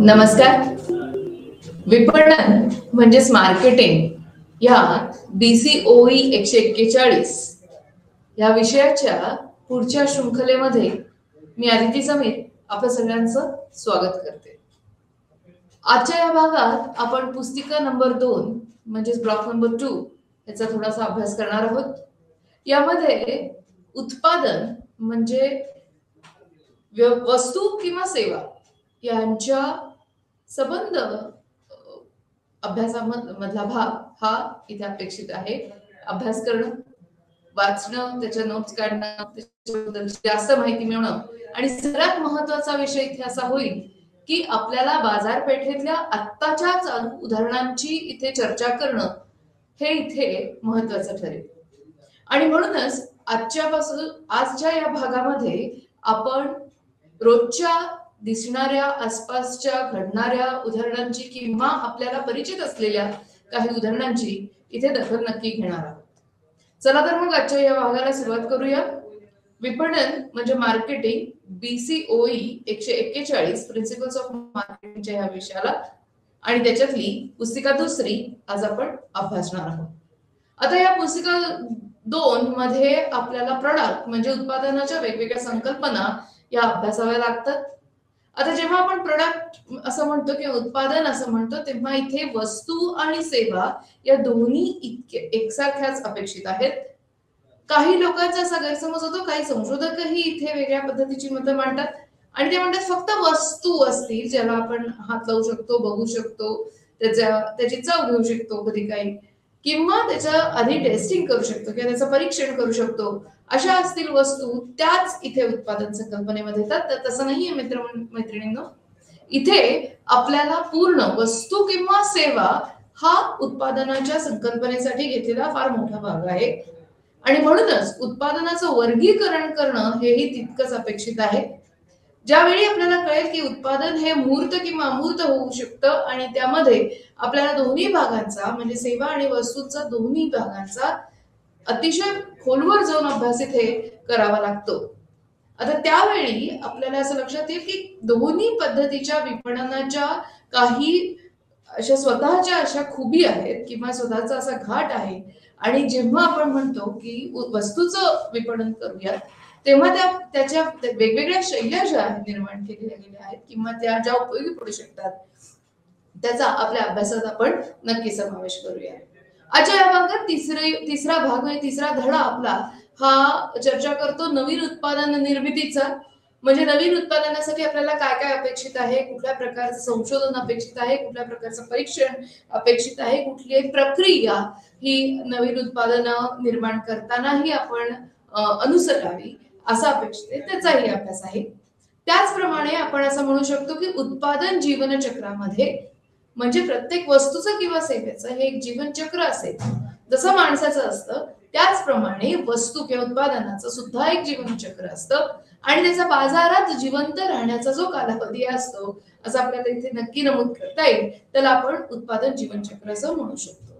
नमस्कार. विपणन म्हणजेच मार्केटिंग या BCOE 141 या विषयाच्या पुढच्या शृंखलेमध्ये मी आदिती समीर आपल्या सगळ्यांचं स्वागत करते. आजच्या या भागात आपण पुस्तिका नंबर 2 म्हणजेच ब्लॉक नंबर 2 याचा थोडासा अभ्यास करणार आहोत. यामध्ये उत्पादन म्हणजे वस्तू किंवा सेवा यांच्या संबंध अभ्यासामधला भाग हा इथे अपेक्षित आहे. अभ्यास करणं, वाचणं, त्याच्या नोट्स काढणं, त्याच्याबद्दल जास्त माहिती मिळवणं आणि सर्वात महत्वाचा विषय इथे असा होईल की आपल्याला बाजारपेठेतल्या आत्ताच्या चालू उदाहरणांची इथे चर्चा करणं हे इथे महत्वाचं ठरेल. आणि म्हणूनच आजच्या या भागामध्ये आपण रोजच्या दिसणाऱ्या आसपासच्या घडणाऱ्या उदाहरणांची किंवा आपल्याला परिचित असलेल्या काही उदाहरणांची इथे दखल नक्की घेणार आहोत. चला तर मग आजच्या या भागाला सुरुवात करूया. विपणन म्हणजे मार्केटिंग BCOE 141 प्रिन्सिपल्स ऑफ मार्केटिंगच्या या विषयाला आणि त्याच्यातली पुस्तिका 2 आज आपण अभ्यासणार आहोत. आता या पुस्तिका 2 मध्ये आपल्याला प्रोडक्ट म्हणजे उत्पादनाच्या वेगवेगळ्या संकल्पना या अभ्यासाव्या लागतात. आता जेव्हा आपण प्रोडक्ट असं म्हणतो किंवा उत्पादन असं म्हणतो तेव्हा इथे वस्तू आणि सेवा या दोन्ही एकसारख्याच अपेक्षित आहेत. काही लोकांचा असा गैरसमज होतो, काही संशोधकही इथे वेगळ्या पद्धतीची मतं मांडतात आणि ते म्हणतात फक्त वस्तू असतील ज्याला आपण हात लावू शकतो, बघू शकतो, त्याची चव घेऊ शकतो कधी काही, किंवा त्याच्या आधी टेस्टिंग करू शकतो किंवा त्याचं परीक्षण करू शकतो, अशा असतील वस्तू त्याच इथे उत्पादन संकल्पनेमध्ये येतात. तर तसं नाहीये मैत्रिणींनो. इथे आपल्याला पूर्ण वस्तू किंवा सेवा हा उत्पादनाच्या संकल्पनेसाठी घेतलेला फार मोठा भाग आहे आणि म्हणूनच उत्पादनाचं वर्गीकरण करणं हेही तितकंच अपेक्षित आहे. ज्यावेळी आपल्याला कळेल की उत्पादन हे मूर्त किंवा अमूर्त होऊ शकतं आणि त्यामध्ये आपल्याला दोन्ही भागांचा म्हणजे सेवा आणि वस्तूंचा दोन्ही भागांचा अतिशय खोलवर जाऊन अभ्यास इथे करावा लागतो. आता त्यावेळी आपल्याला असं लक्षात येईल की दोन्ही पद्धतीच्या विपणनाच्या काही अशा स्वतःच्या अशा खूबी आहेत किंवा स्वतःचा असा घाट आहे आणि जेव्हा आपण म्हणतो की वस्तूचं विपणन करूया तेव्हा त्याच्या वेगवेगळ्या शैल्या ज्या आहेत निर्माण केलेल्या गेल्या आहेत किंवा त्या ज्या उपयोगी पडू शकतात त्याचा आपल्या अभ्यासात आपण नक्की समावेश करूया. आजच्या या भागात तिसरा भाग आणि तिसरा धडा आपला हा चर्चा करतो नवीन उत्पादन निर्मितीचा. म्हणजे नवीन उत्पादनासाठी आपल्याला काय काय अपेक्षित आहे, कुठल्या प्रकारचं संशोधन अपेक्षित आहे, कुठल्या प्रकारचं परीक्षण अपेक्षित आहे, कुठली प्रक्रिया ही नवीन उत्पादनं निर्माण करतानाही आपण अनुसरावी असं अपेक्षित आहे, त्याचाही अभ्यास आहे. त्याचप्रमाणे आपण असं म्हणू शकतो की उत्पादन जीवनचक्रामध्ये म्हणजे प्रत्येक वस्तूचं किंवा सेवेचं हे एक जीवनचक्र असेल जसं माणसाचं असतं त्याचप्रमाणे वस्तू किंवा उत्पादनाचं सुद्धा एक जीवनचक्र असतं आणि त्याचा बाजारात जिवंत राहण्याचा जो कालावधी असतो असं आपल्याला इथे नक्की नमूद करता येईल, त्याला आपण उत्पादन जीवनचक्र असं म्हणू शकतो.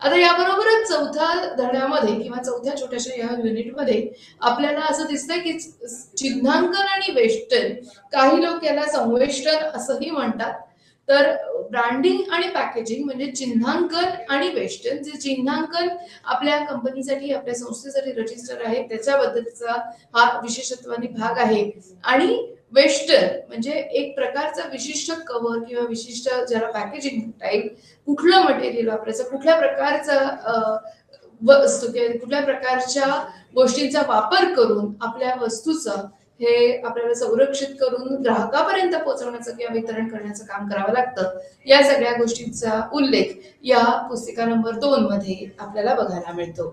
आता याबरोबरच चौथ्या धड्यामध्ये किंवा चौथ्या छोट्याशा या युनिटमध्ये आपल्याला असं दिसतंय की चिन्हांकन आणि वेष्टन, काही लोक याला संवेष्टन असंही म्हणतात. तर ब्रँडिंग आणि पॅकेजिंग म्हणजे चिन्हांकन आणि वेष्टन. जे चिन्हांकन आपल्या कंपनीसाठी आपल्या संस्थेसाठी रजिस्टर आहे त्याच्याबद्दलचा हा विशेषत्वाने भाग आहे आणि वेस्टर्न म्हणजे एक प्रकारचा विशिष्ट कव्हर किंवा विशिष्ट ज्याला पॅकेजिंग म्हणता येईल, कुठलं मटेरियल वापरायचं, कुठल्या प्रकारचं वस्तू किंवा कुठल्या प्रकारच्या गोष्टींचा वापर करून आपल्या वस्तूचं हे आपल्याला संरक्षित करून ग्राहकापर्यंत पोहोचवण्याचं किंवा वितरण करण्याचं काम करावं लागतं. या सगळ्या गोष्टींचा उल्लेख या पुस्तिका नंबर 2 मध्ये आपल्याला बघायला मिळतो.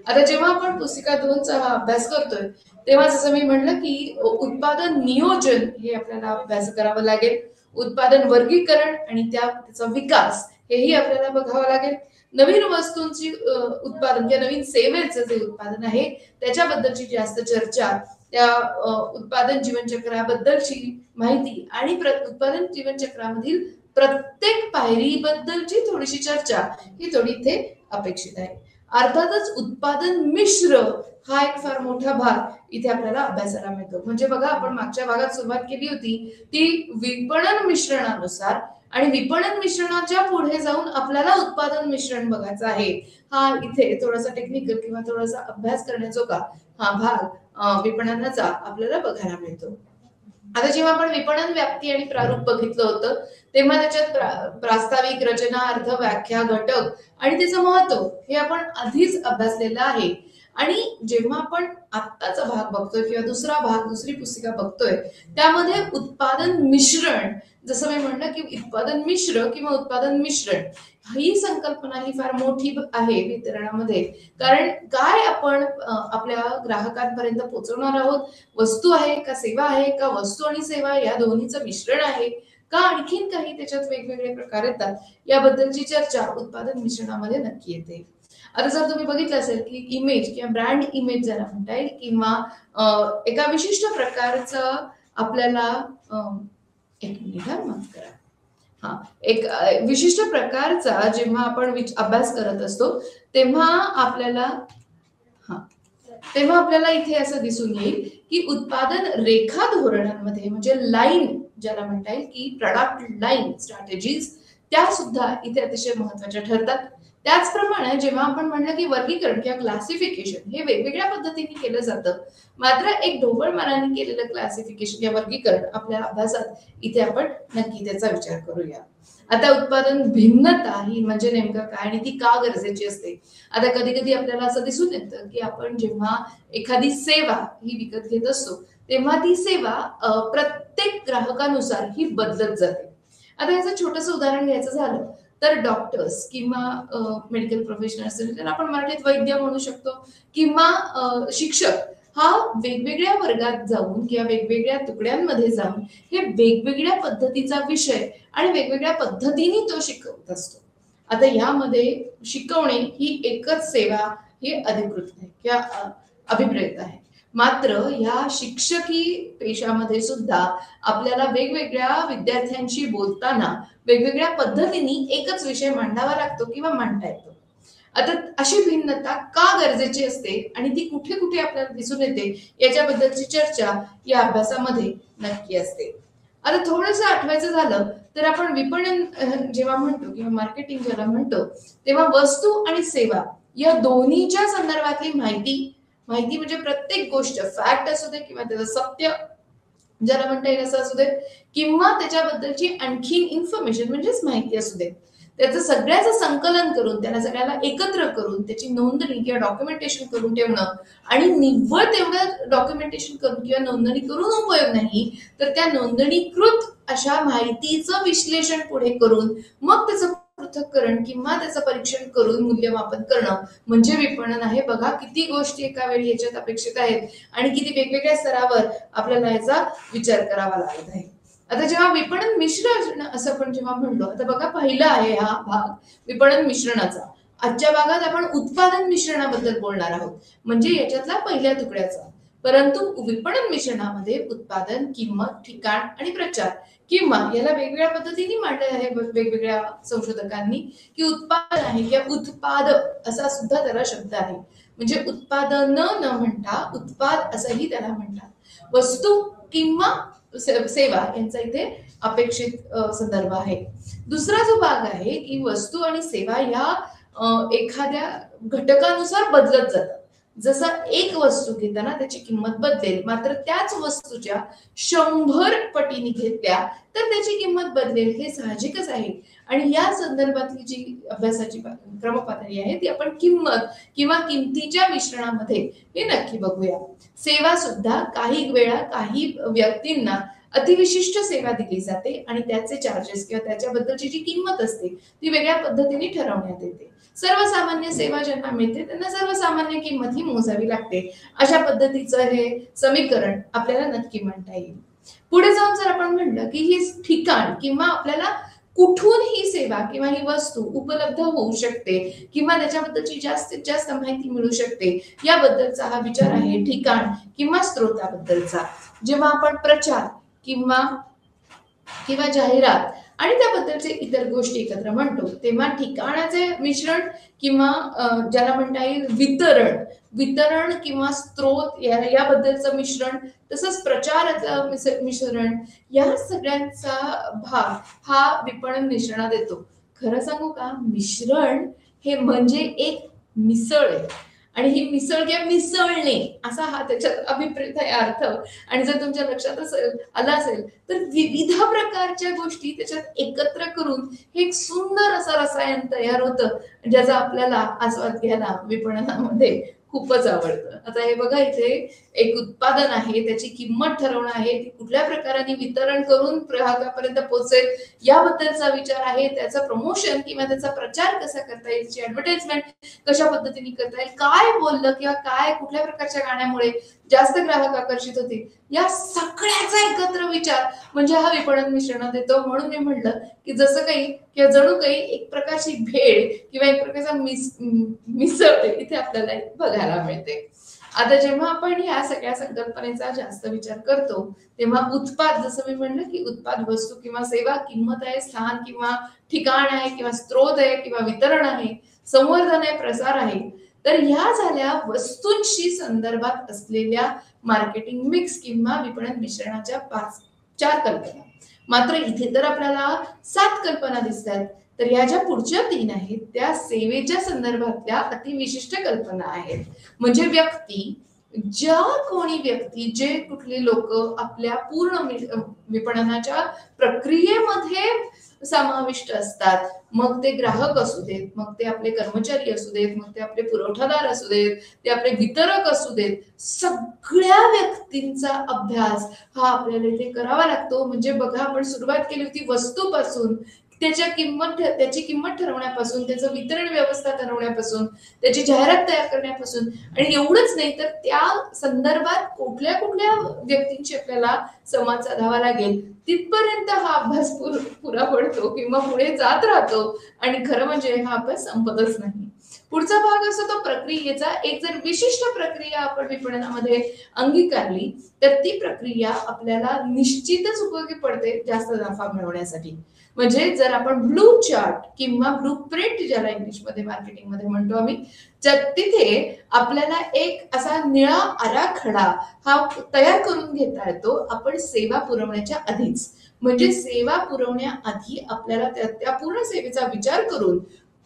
आता जेव्हा आपण पुस्तिका 2चा हा अभ्यास करतोय तेव्हा जसं मी म्हणलं की उत्पादन नियोजन हे आपल्याला अभ्यास करावं लागेल, उत्पादन वर्गीकरण आणि त्याचा विकास हेही आपल्याला बघावं लागेल, नवीन वस्तूंची उत्पादन किंवा नवीन सेवेचं जे उत्पादन आहे त्याच्याबद्दलची जास्त चर्चा, त्या उत्पादन जीवनचक्राबद्दलची माहिती आणि उत्पादन जीवनचक्रामधील प्रत्येक पायरीबद्दलची थोडीशी चर्चा ही थोडी इथे अपेक्षित आहे. अर्थातच उत्पादन मिश्र हा एक फार मोठा भाग इथे आपल्याला अभ्यासाला मिळतो. म्हणजे बघा, आपण मागच्या भागात सुरुवात केली होती ती विपणन मिश्रणानुसार, आणि विपणन मिश्रणाच्या पुढे जाऊन आपल्याला उत्पादन मिश्रण बघायचं आहे. हा इथे थोडासा टेक्निकल किंवा थोडासा अभ्यास करण्याजोगा हा भाग विपणनाचा आपल्याला बघायला मिळतो. आता जेव्हा आपण विपणन व्याप्ती आणि प्रारूप बघितलं होतं, तेव्हा त्याच्यात प्रास्ताविक, रचना, अर्थ, व्याख्या, घटक आणि त्याचं महत्व हे आपण आधीच अभ्यासलेलं आहे. आणि जेव्हा आपण आत्ताचा भाग बघतोय किंवा दुसरा भाग, दुसरी पुस्तिका बघतोय, त्यामध्ये उत्पादन मिश्रण, जसं मी म्हणलं की उत्पादन मिश्र किंवा उत्पादन मिश्रण ही संकल्पना ही फार मोठी आहे वितरणामध्ये. कारण काय आपण आपल्या ग्राहकांपर्यंत पोहोचवणार आहोत, वस्तू आहे का सेवा आहे, का वस्तू आणि सेवा या दोन्हीचं मिश्रण आहे, का आणखीन काही त्याच्यात वेगवेगळे प्रकार येतात, याबद्दलची चर्चा उत्पादन मिश्रणामध्ये नक्की येते. आता जर तुम्ही बघितलं असेल की इमेज किंवा ब्रँड इमेज ज्याला म्हणता येईल, किंवा एका विशिष्ट प्रकारचं आपल्याला एक मिनिट माफ करा, हा एक विशिष्ट प्रकारचा जेव्हा आपण अभ्यास करत असतो तेव्हा आपल्याला इथे असं दिसून येईल की उत्पादन रेखा धोरणांमध्ये, म्हणजे लाईन ज्याला म्हणता येईल की प्रोडक्ट लाईन स्ट्रॅटेजीज, त्या सुद्धा इथे अतिशय महत्वाच्या ठरतात. त्याचप्रमाणे जेव्हा आपण म्हणलं की वर्गीकरण किंवा क्लासिफिकेशन हे वेगवेगळ्या पद्धतीने केलं जातं, मात्र एक ढोबळमानाने केलेलं क्लासिफिकेशन या वर्गीकरण आपल्या अभ्यासात इथे आपण नक्की त्याचा विचार करूया. आता उत्पादन भिन्नता ही म्हणजे नेमकं काय आणि ती का गरजेची असते. आता कधी कधी आपल्याला असं दिसून येतं की आपण जेव्हा एखादी सेवा ही विकत घेत असतो तेव्हा ती सेवा प्रत्येक ग्राहकानुसार ही बदलत जाते. आता याचं छोटंसं उदाहरण घ्यायचं झालं तर डॉक्टर्स किंवा मेडिकल प्रोफेशनल्स, त्याला आपण मराठीत वैद्य म्हणू शकतो, किंवा शिक्षक हा वेगवेगळ्या वर्गात जाऊन किंवा वेगवेगळ्या तुकड्यांमध्ये जाऊन हे वेगवेगळ्या पद्धतीचा विषय आणि वेगवेगळ्या पद्धतीने तो शिकवत असतो. आता यामध्ये शिकवणे ही एकच सेवा ही अधिकृत आहे किंवा अभिप्रेत आहे. मात्र या शिक्षकी पेशामध्ये सुद्धा आपल्याला वेगवेगळ्या विद्यार्थ्यांशी बोलताना वेगवेगळ्या पद्धतीने एकच विषय मांडावा लागतो किंवा मांडता येतो. आता अशी भिन्नता का गरजेची असते आणि ती कुठे कुठे आपल्याला दिसून येते याच्याबद्दलची चर्चा या अभ्यासामध्ये नक्की असते. आता थोडंसं आठवायचं झालं तर आपण विपणन जेव्हा म्हणतो किंवा मार्केटिंग ज्याला म्हणतो तेव्हा वस्तू आणि सेवा या दोन्हीच्या संदर्भातली माहिती म्हणजे प्रत्येक गोष्ट, फॅक्ट असू दे किंवा त्याचं सत्य ज्याला म्हणता येईल असं असू दे, किंवा त्याच्याबद्दलची आणखी इन्फॉर्मेशन म्हणजेच माहिती असू दे, त्याचं सगळ्याचं संकलन करून त्याला सगळ्याला एकत्र करून त्याची नोंदणी किंवा डॉक्युमेंटेशन करून ठेवणं, आणि निव्वळ तेवढं डॉक्युमेंटेशन करून किंवा नोंदणी करून उपयोग नाही, तर त्या नोंदणीकृत अशा माहितीचं विश्लेषण पुढे करून मग त्याचं पृथक्करण किंवा त्याचं परीक्षण करून मूल्यमापन करणं म्हणजे विपणन आहे. बघा किती गोष्टी एका वेळी याच्यात अपेक्षित आहेत आणि किती वेगवेगळ्या स्तरावर आपल्याला याचा विचार करावा लागत आहे. आता जेव्हा विपणन मिश्रण असं आपण जेव्हा म्हणलो, आता बघा पहिला आहे हा भाग विपणन मिश्रणाचा. आजच्या भागात आपण उत्पादन मिश्रणाबद्दल बोलणार आहोत, म्हणजे याच्यातला पहिल्या तुकड्याचा. परंतु विपणन मिश्रणामध्ये उत्पादन, किंमत, ठिकाण आणि प्रचार, किंवा याला वेगवेगळ्या पद्धतीने मांडले आहे वेगवेगळ्या संशोधकांनी की उत्पादन आहे किंवा उत्पाद असा सुद्धा त्याला शब्द आहे. म्हणजे उत्पादन न म्हणता उत्पाद असंही त्याला म्हणतात. वस्तू किंवा सेवा यांचा इथे अपेक्षित संदर्भ आहे. दुसरा जो भाग आहे की वस्तू आणि सेवा या एखाद्या घटकानुसार बदलत जातात. जसं एक वस्तू घेताना त्याची किंमत बदलेल, मात्र त्याच वस्तूच्या 100 पटीने घेतल्या तर त्याची किंमत बदलेल, हे साहजिकच आहे. आणि या संदर्भातली जी अभ्यासाची क्रमपातळी आहे ती आपण किंमत किंवा किमतीच्या मिश्रणामध्ये हे नक्की बघूया. सेवा सुद्धा काही वेळा काही व्यक्तींना अतिविशिष्ट सेवा दिली जाते आणि त्याचे चार्जेस किंवा त्याच्याबद्दलची जी किंमत असते ती वेगळ्या पद्धतीने ठरवण्यात येते. सर्वसामान्य सेवा ज्यांना मिळते त्यांना सर्वसामान्य किंमत ही मोजावी लागते. अशा पद्धतीचं हे समीकरण आपल्याला नक्की म्हणता येईल. पुढे जाऊन जर आपण म्हणलं की ही ठिकाण किंवा आपल्याला कुठून ही सेवा किंवा ही वस्तू उपलब्ध होऊ शकते किंवा त्याच्याबद्दलची जास्तीत जास्त माहिती मिळू शकते, याबद्दलचा हा विचार आहे ठिकाण किंवा स्रोताबद्दलचा. जेव्हा आपण प्रचार किंवा जाहिरात आणि त्याबद्दलचे इतर गोष्टी एकत्र म्हणतो, तेव्हा ठिकाणाचे मिश्रण किंवा ज्याला म्हणता येईल वितरण किंवा स्त्रोत याबद्दलचं मिश्रण, तसंच प्रचाराचं मिश्रण, या सगळ्यांचा भाग हा विपणन मिश्रणात येतो. खरं सांगू का, मिश्रण हे म्हणजे एक मिसळ आहे आणि ही मिसळ किंवा मिसळणे असा हा त्याच्यात अभिप्रेत आहे अर्थ. आणि जर तुमच्या लक्षात आला असेल तर विविध प्रकारच्या गोष्टी त्याच्यात एकत्र करून हे एक सुंदर असं रसायन तयार होतं, ज्याचा आपल्याला आस्वाद घ्यायला विपणनामध्ये खूपच आवडतं. आता हे बघा, इथे एक उत्पादन आहे, त्याची किंमत ठरवणं आहे, ती कुठल्या प्रकाराने वितरण करून ग्राहकापर्यंत पोहोचेल याबद्दलचा विचार आहे, त्याचं प्रमोशन किंवा त्याचा प्रचार कसा करता येईल, त्याची ऍडव्हर्टाइजमेंट कशा पद्धतीने करता येईल, काय बोललं किंवा काय कुठल्या प्रकारच्या गाण्यामुळे जास्त ग्राहक आकर्षित होतील, या सगळ्याचा एकत्र विचार म्हणजे हा विपणन मिश्रणात येतो. म्हणून मी म्हटलं की जसं काही किंवा जणू काही एक प्रकारची भेळ किंवा एक प्रकारचा मिसळ इथे आपल्याला बघायला मिळते. आता जेव्हा आपण या सगळ्या संकल्पनेचा जास्त विचार करतो तेव्हा उत्पाद, जसं मी म्हणलं की उत्पाद, वस्तू किंवा सेवा, किंमत आहे, स्थान किंवा ठिकाण आहे किंवा स्त्रोत आहे किंवा वितरण आहे, संवर्धन आहे, प्रसार आहे, तर ह्या झाल्या वस्तूंशी संदर्भात असलेल्या मार्केटिंग मिक्स किंवा विपणन मिश्रणाच्या 4 कल्पना. मात्र इथे तर आपल्याला 7 कल्पना दिसतात. तर ह्या ज्या पुढच्या 3 आहेत त्या सेवेच्या संदर्भातल्या अतिविशिष्ट कल्पना आहेत. म्हणजे ज्या कोणी व्यक्ती, जे कुठली लोक आपल्या पूर्ण विपणनाच्या प्रक्रियेमध्ये समाविष्ट असतात, मग ते ग्राहक असू देत, मग ते आपले कर्मचारी असू देत, मग ते आपले पुरवठादार असू देत, ते आपले वितरक असू देत, सगळ्या व्यक्तींचा अभ्यास हा आपल्याला इथे करावा लागतो. म्हणजे बघा, आपण सुरुवात केली होती वस्तूपासून, त्याची किंमत ठरवण्यापासून, त्याचं वितरण व्यवस्था ठरवण्यापासून, त्याची जाहिरात तयार करण्यापासून, आणि एवढंच नाही तर त्या संदर्भात कुठल्या कुठल्या व्यक्तींची आपल्याला संवाद साधावा लागेल तिथपर्यंत हा अभ्यास पुरा पडतो किंवा पुढे जात राहतो. आणि खरं म्हणजे हा अभ्यास संपतच नाही. पुढचा भाग असतो तो प्रक्रियेचा. एक जर विशिष्ट प्रक्रिया आपण विपणनामध्ये अंगीकारली तर ती प्रक्रिया आपल्याला निश्चितच उपयोगी पडते जास्त नफा मिळवण्यासाठी. म्हणजे जर आपण ब्लू चार्ट किंवा ब्लू प्रिंट, ज्याला इंग्लिशमध्ये मार्केटिंग मध्ये म्हणतो आम्ही, तिथे आपल्याला एक असा निळा आराखडा हा तयार करून घेता येतो आपण सेवा पुरवण्याच्या आधीच. म्हणजे सेवा पुरवण्याआधी आपल्याला त्या पूर्ण सेवेचा विचार करून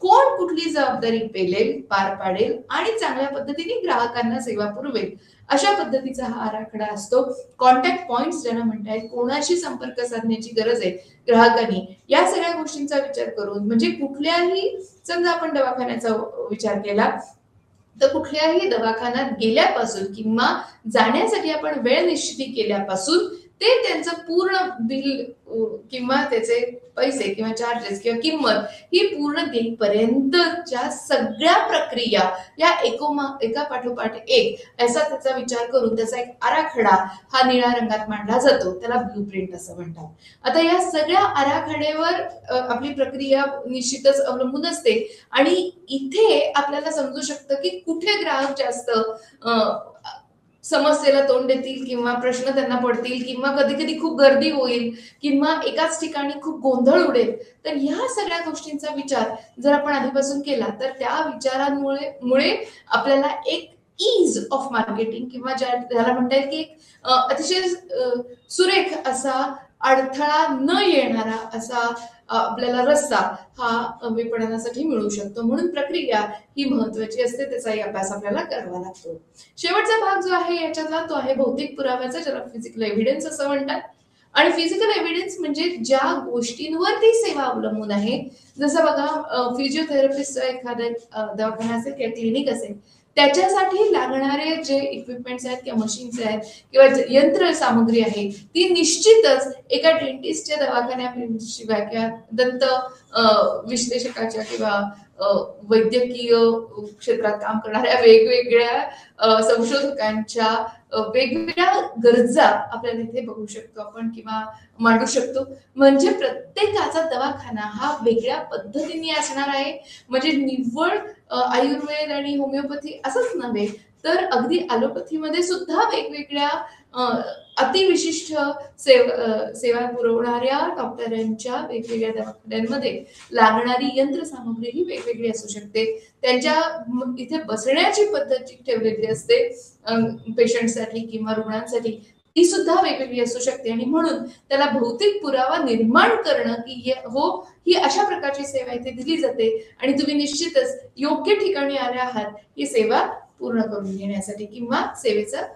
कोण कुठली जबाबदारी पेलेल, पार पाडेल आणि चांगल्या पद्धतीने ग्राहकांना सेवा पुरवेल, अशा पद्धतीचा हा आराखडा असतो. कॉन्टॅक्ट पॉइंट्स ज्यांना म्हणतात, कोणाशी संपर्क साधण्याची गरज आहे ग्राहकांनी, या सगळ्या गोष्टींचा विचार करून, म्हणजे कुठल्याही, समजा आपण दवाखान्याचा विचार केला तर कुठल्याही दवाखान्यात गेल्यापासून किंवा जाण्यासाठी आपण वेळ निश्चित केल्यापासून ते त्यांचं पूर्ण बिल किंवा त्याचे पैसे किंवा चार्जेस किंवा किंमत ही पूर्ण देईपर्यंतच्या सगळ्या प्रक्रिया या एका पाठोपाठ एक असा त्याचा विचार करून त्याचा एक आराखडा हा निळ्या रंगात मांडला जातो. त्याला ब्लू प्रिंट असं म्हणतात. आता या सगळ्या आराखड्यावर आपली प्रक्रिया निश्चितच अवलंबून असते आणि इथे आपल्याला समजू शकतं की कुठे ग्राहक जास्त समस्येला तोंड देतील किंवा प्रश्न त्यांना पडतील किंवा कधी कधी खूप गर्दी होईल किंवा एकाच ठिकाणी खूप गोंधळ उडेल. तर ह्या सगळ्या गोष्टींचा विचार जर आपण आधीपासून केला तर त्या विचारांमुळे आपल्याला एक ईज ऑफ मार्केटिंग किंवा ज्याला म्हणता येईल की एक अतिशय सुरेख असा, अडथळा न येणारा असा आपल्याला रस्ता हा विपणनासाठी मिळू शकतो. म्हणून प्रक्रिया ही महत्वाची असते, त्याचाही अभ्यास आपल्याला करावा लागतो. शेवटचा भाग जो आहे याच्यातला तो आहे भौतिक पुराव्याचा, ज्याला फिजिकल एव्हिडन्स असं म्हणतात. आणि फिजिकल एव्हिडन्स म्हणजे ज्या गोष्टींवर ती सेवा अवलंबून आहे. जसं बघा, फिजिओथेरपिस्ट एखादा दवाखाना असेल किंवा क्लिनिक असेल, त्याच्यासाठी लागणारे जे इक्विपमेंट्स आहेत किंवा मशीन्स आहेत किंवा यंत्र सामग्री आहे ती निश्चितच एका डेंटिस्टच्या दवाखान्याशिवाय किंवा दंत विश्लेषकाच्या किंवा वैद्यकीय क्षेत्रात काम करणाऱ्या वेगवेगळ्या संशोधकांच्या वेगवेगळ्या गरजा आपल्याला इथे बघू शकतो आपण किंवा मांडू शकतो. म्हणजे प्रत्येकाचा दवाखाना हा वेगळ्या पद्धतीने असणार आहे. म्हणजे निव्वळ आयुर्वेद आणि होमिओपॅथी असंच नव्हे तर अगदी ॲलोपॅथीमध्ये सुद्धा वेगवेगळ्या अतिविशिष्ट सेवा पुरवणाऱ्या डॉक्टरांच्या वेगवेगळ्या दवाखान्यांमध्ये लागणारी यंत्रसामुग्री ही वेगवेगळी असू शकते. त्यांच्या इथे बसण्याची पद्धत ठेवलेली असते पेशंटसाठी किंवा रुग्णांसाठी, ती सुद्धा वेगवेगळी असू शकते. आणि म्हणून त्याला भौतिक पुरावा निर्माण करणं की हो ही अशा प्रकारची सेवा इथे दिली जाते आणि तुम्ही निश्चितच योग्य ठिकाणी आले आहात ही सेवा पूर्ण करून घेण्यासाठी किंवा सेवेचा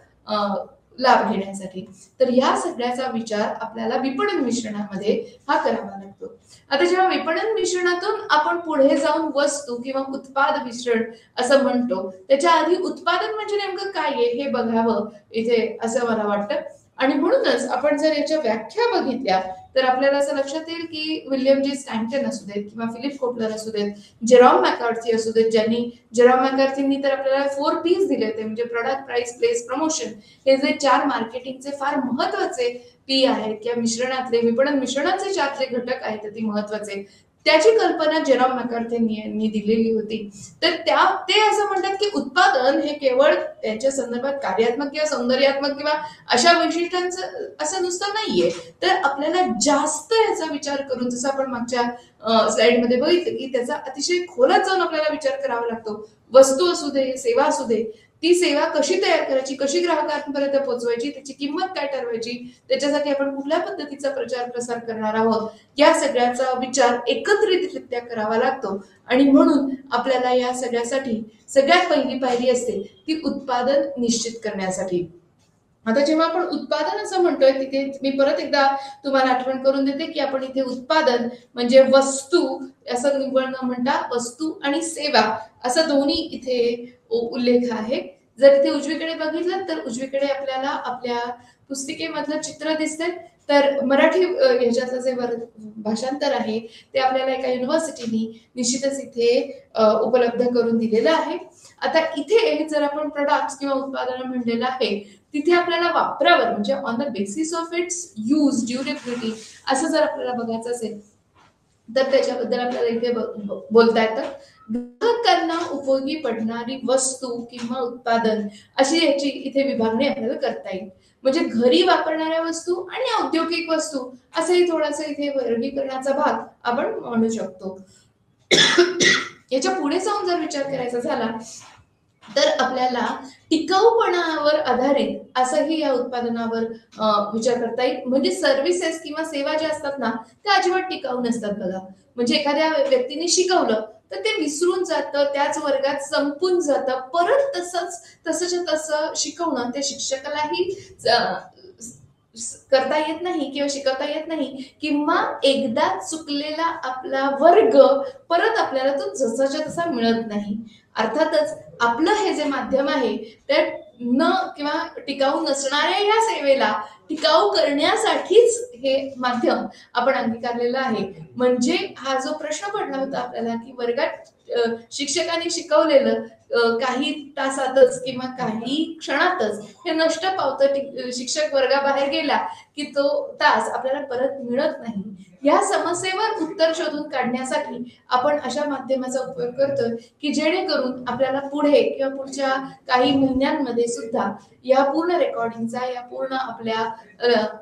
लाभ घेण्यासाठी. तर या सगळ्याचा विचार आपल्याला विपणन मिश्रणामध्ये हा करावा लागतो. आता जेव्हा विपणन मिश्रणातून आपण पुढे जाऊन वस्तू किंवा उत्पाद मिश्रण असं म्हणतो, त्याच्या आधी उत्पादन म्हणजे नेमकं काय आहे हे बघावं इथे असं मला वाटतं. आणि म्हणूनच आपण जर याच्या व्याख्या बघितल्या तर आपल्याला असं लक्षात येईल की विल्यम जे स्टॅन्टन असू देत किंवा फिलिप कोटलर असू देत, जेरॉम मॅकार्थी असू देत, ज्यांनी जेरॉम मॅकार्थींनी तर आपल्याला 4 P's दिले होते, म्हणजे प्रोडक्ट, प्राइस, प्लेस, प्रमोशन, हे जे 4 मार्केटिंगचे फार महत्वाचे पी आहेत किंवा मिश्रणातले विपणन मिश्रणाचे 4 जे घटक आहेत ते महत्वाचे, त्याची कल्पना जेरॉम मॅकार्थी दिलेली होती. तर ते असं म्हणतात की उत्पादन हे केवळ त्यांच्या संदर्भात कार्यात्मक किंवा सौंदर्यात्मक किंवा अशा वैशिष्ट्यांचं असं नुसतं नाहीये, तर आपल्याला जास्त याचा विचार करून, जसं आपण मागच्या स्लाइडमध्ये बघितलं की त्याचा अतिशय खोलात जाऊन आपल्याला विचार करावा लागतो. वस्तू असू दे, सेवा असू दे, ती सेवा कशी तयार करायची, कशी ग्राहकांपर्यंत पोहोचवायची, त्याची किंमत काय ठरवायची, त्याच्यासाठी आपण कुठल्या पद्धतीचा प्रचार प्रसार करणार आहोत, या सगळ्याचा विचार एकत्रितरित्या करावा लागतो. आणि म्हणून आपल्याला या सगळ्यासाठी सगळ्यात पहिली पायरी असते ती उत्पादन निश्चित करण्यासाठी. आता जेव्हा आपण उत्पादन असं म्हणतोय तिथे मी परत एकदा तुम्हाला आठवण करून देते की आपण इथे उत्पादन म्हणजे वस्तू असं निव्वळ न म्हणता वस्तू आणि सेवा असं दोन्ही इथे उल्लेख आहे. जर इथे उजवीकडे बघितलं तर उजवीकडे आपल्याला आपल्या पुस्तिकेमधलं चित्र दिसतंय. तर मराठी ह्याच्यातलं जे भाषांतर आहे ते आपल्याला एका युनिव्हर्सिटीनी निश्चितच इथे उपलब्ध करून दिलेलं आहे. आता इथे जर आपण प्रोडक्ट्स किंवा उत्पादन म्हणलेलं आहे तिथे आपल्याला वापरावर म्हणजे on the basis of its use, durability असं जर आपल्याला बघायचं असेल तर त्याच्याबद्दल आपल्याला इथे बोलता येतं. ग्राहकांना उपयोगी पडणारी वस्तू किंवा उत्पादन अशी याची इथे विभागणी आपल्याला करता येईल. म्हणजे घरी वापरणाऱ्या वस्तू आणि औद्योगिक वस्तू असंही थोडासा इथे वर्गीकरणाचा भाग आपण म्हणू शकतो. याच्या पुढे जाऊन जर विचार करायचा झाला तर आपल्याला टिकाऊपणावर आधारित असंही या उत्पादनावर विचार करता येईल. म्हणजे सर्व्हिसेस किंवा सेवा ज्या असतात ना त्या अजिबात टिकाऊ नसतात बघा. म्हणजे एखाद्या व्यक्तीने शिकवलं तर ते विसरून जातं, त्याच वर्गात संपून जातं, परत तसंच्या तसं शिकवणं ते शिक्षकालाही करता येत नाही किंवा शिकवता येत नाही, किंवा एकदा चुकलेला आपला वर्ग परत आपल्याला तो जसाच्या तसा मिळत नाही. अर्थातच आपलं हे जे माध्यम आहे ते न किंवा टिकाऊ नसणाऱ्या या सेवेला टिकाऊ करण्यासाठीच हे माध्यम आपण अंगीकारलेलं आहे. म्हणजे हा जो प्रश्न पडला होता आपल्याला की वर्गात शिक्षकांनी शिकवलेलं काही तासातच किंवा काही क्षणातच हे नष्ट पावतं, शिक्षक वर्गाबाहेर गेला की तो तास आपल्याला परत मिळत नाही. या समस्येवर उत्तर शोधून काढण्यासाठी आपण अशा माध्यमाचा उपयोग करतोय की जेणेकरून आपल्याला पुढे किंवा पुढच्या काही महिन्यांमध्ये सुद्धा या पूर्ण रेकॉर्डिंगचा, या पूर्ण आपल्या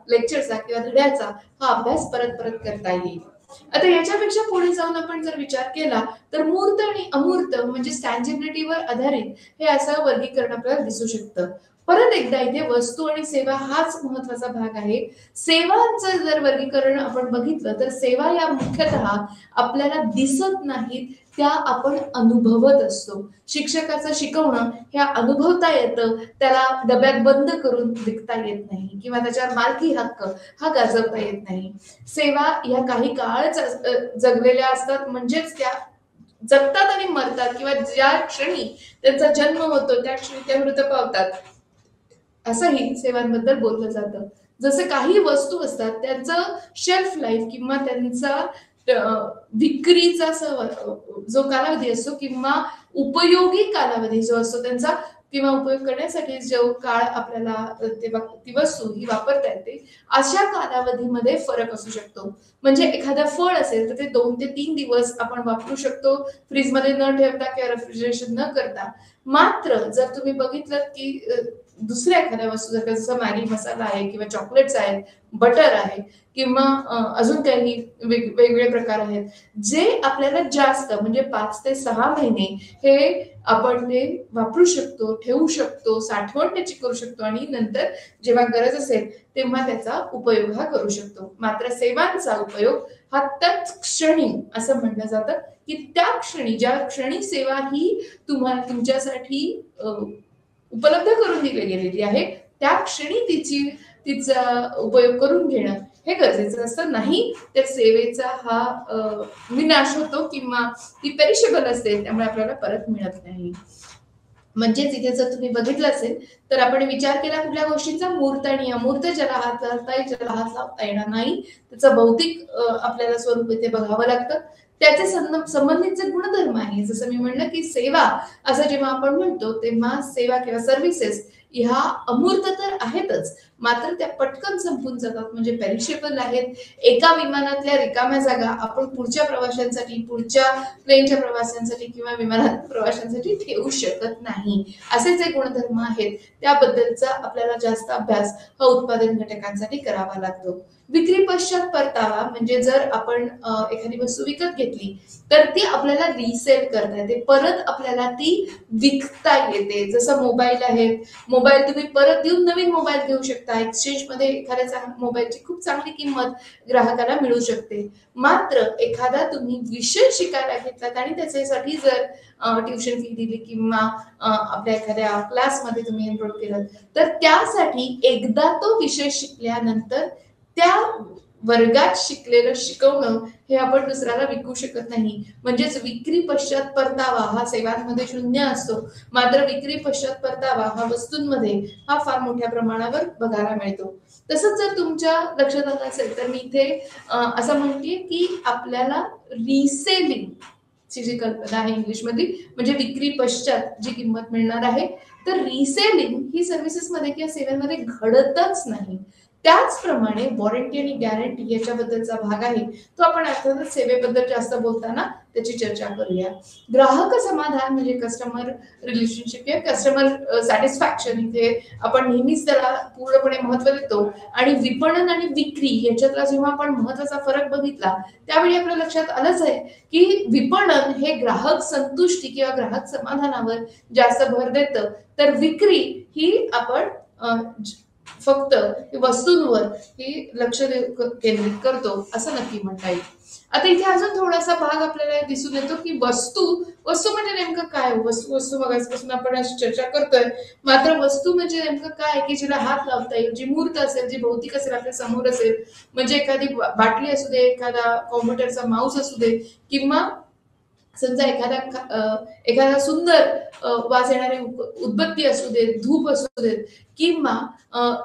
लेक्चरचा किंवा धड्याचा हा अभ्यास परत करता येईल. आता याच्यापेक्षा पुढे जाऊन आपण जर विचार केला तर मूर्त आणि अमूर्त म्हणजे टँजिबिलिटीवर आधारित हे असं वर्गीकरण आपल्याला दिसू शकतं. परत एकदा इथे वस्तू आणि सेवा हाच महत्वाचा भाग आहे. सेवांचं जर वर्गीकरण आपण बघितलं तर सेवा या मुख्यतः आपल्याला दिसत नाहीत, त्या आपण अनुभवत असतो. शिक्षकाचं शिकवणं हे अनुभवता येतं, त्याला डब्यात बंद करून विकता येत नाही किंवा त्याच्यावर मालकी हक्क हा गाजवता येत नाही. सेवा या काही काळ जगलेल्या असतात, म्हणजेच त्या जगतात आणि मरतात किंवा ज्या क्षणी त्यांचा जन्म होतो त्या क्षणी त्या मृत पावतात असंही सेवांबद्दल बोललं जातं. जसं काही वस्तू असतात त्यांचं शेल्फ लाईफ किंवा त्यांचा विक्रीचा जो कालावधी असतो किंवा उपयोगी कालावधी जो असतो त्यांचा किंवा उपयोग करण्यासाठी जो काळ आपल्याला ती वस्तू ही वापरता येते, अशा कालावधीमध्ये फरक असू शकतो. म्हणजे एखादं फळ असेल तर ते 2 ते 3 दिवस आपण वापरू शकतो फ्रीजमध्ये न ठेवता किंवा रेफ्रिजरेशन न करता. मात्र जर तुम्ही बघितलं की दुसऱ्या एखाद्या वस्तू जसं मॅगी मसाला आहे किंवा चॉकलेट्स आहेत, बटर आहे किंवा अजून काही वेगवेगळे प्रकार आहेत, जे आपल्याला जास्त म्हणजे 5 ते 6 महिने हे आपण ते वापरू शकतो, ठेवू शकतो, साठवण त्याची करू शकतो आणि नंतर जेव्हा गरज असेल तेव्हा त्याचा उपयोग हा करू शकतो. मात्र सेवांचा उपयोग हा त्याच क्षणी असं म्हटलं जातं की त्या क्षणी ज्या क्षणी सेवा ही तुम्हाला तुमच्यासाठी उपलब्ध करून दिली गेलेली आहे, त्या क्षणी तिचा उपयोग करून घेणं हे गरजेचं असतं. नाही त्या सेवेचा हा विनाश होतो किंवा ती पेरिशेबल असते, त्यामुळे आपल्याला परत मिळत नाही. म्हणजेच इथे जर तुम्ही बघितलं असेल तर आपण विचार केला कुठल्या गोष्टीचा, मूर्त आणि अमूर्त, ज्याला हात लावता येईल ज्याला हात लावता येणार नाही, त्याचं भौतिक आपल्याला स्वरूप इथे बघावं लागतं. त्याचे संबंधित जे गुणधर्म आहे, जसं मी म्हणलं की सेवा असं जेव्हा आपण म्हणतो तेव्हा सेवा किंवा सर्व्हिसेस ह्या अमूर्त तर आहेतच, मात्र त्या पटकन संपून जातात, म्हणजे पेरिशेबल आहेत. एका विमानातल्या रिकाम्या जागा आपण पुढच्या प्रवाशांसाठी, पुढच्या प्लेनच्या प्रवाशांसाठी किंवा विमानात प्रवाशांसाठी ठेवू शकत नाही. असे जे गुणधर्म आहेत त्याबद्दलचा आपल्याला जास्त अभ्यास हा उत्पादन घटकांसाठी करावा लागतो. विक्री पश्चात परतावा म्हणजे जर आपण एखादी वस्तू विकत घेतली तर ती आपल्याला रिसेल करता येते, परत आपल्याला ती विकता येते. जसं मोबाईल आहे, मोबाईल तुम्ही परत देऊन नवीन मोबाईल घेऊ शकता. एक्सचेंज मध्ये एखाद्या मोबाईलची खूप चांगली किंमत ग्राहकाला मिळू शकते. मात्र एखादा तुम्ही विषय शिकायला घेतलात आणि त्याच्यासाठी जर ट्युशन फी दिली किंवा आपल्या एखाद्या क्लासमध्ये तुम्ही एनरोल केलं तर त्यासाठी एकदा तो विषय शिकल्यानंतर त्या वर्गात शिकलेलं शिकवणं हे आपण दुसऱ्याला विकू शकत नाही. म्हणजेच विक्री पश्चात परतावा हा सेवांमध्ये शून्य असतो, मात्र विक्री पश्चात परतावा हा वस्तूंमध्ये हा फार मोठ्या प्रमाणावर बघायला मिळतो. तसंच जर तुमच्या लक्षात आलं असेल तर मी इथे असं म्हणते की आपल्याला रिसेलिंग ची जी कल्पना आहे इंग्लिशमध्ये, म्हणजे विक्री पश्चात जी किंमत मिळणार आहे, तर रिसेलिंग ही सर्व्हिसेस मध्ये किंवा सेवांमध्ये घडतच नाही. त्याचप्रमाणे वॉरंटी आणि गॅरंटी याच्याबद्दलचा भाग आहे, तो आपण अर्थातच सेवेबद्दल जास्त बोलताना त्याची चर्चा करूया. ग्राहक समाधान म्हणजे कस्टमर रिलेशनशिप किंवा कस्टमर सॅटिस्फॅक्शन, इथे आपण नेहमीच त्याला पूर्णपणे महत्त्व देतो. आणि विपणन आणि विक्री याच्यातला जेव्हा आपण महत्त्वाचा फरक बघितला त्यावेळी आपल्या लक्षात आलंच आहे की विपणन हे ग्राहक संतुष्टी किंवा ग्राहक समाधानावर जास्त भर देतं, तर विक्री ही आपण फक्त वस्तूंवर ही लक्ष केंद्रित करतो असं नक्की म्हणता येईल. आता इथे अजून थोडासा भाग आपल्याला दिसून येतो की वस्तू म्हणजे नेमकं काय. वस्तू बघायपासून आपण अशी चर्चा करतोय, मात्र वस्तू म्हणजे नेमकं काय की जिला हात लावता येईल, जी मूर्त असेल, जी भौतिक असेल, आपल्या समोर असेल. म्हणजे एखादी बाटली असू दे, एखादा कॉम्प्युटरचा माऊस असू दे, किंवा समजा एखादा सुंदर वास येणारी उदबत्ती असू दे, धूप असू दे, किंवा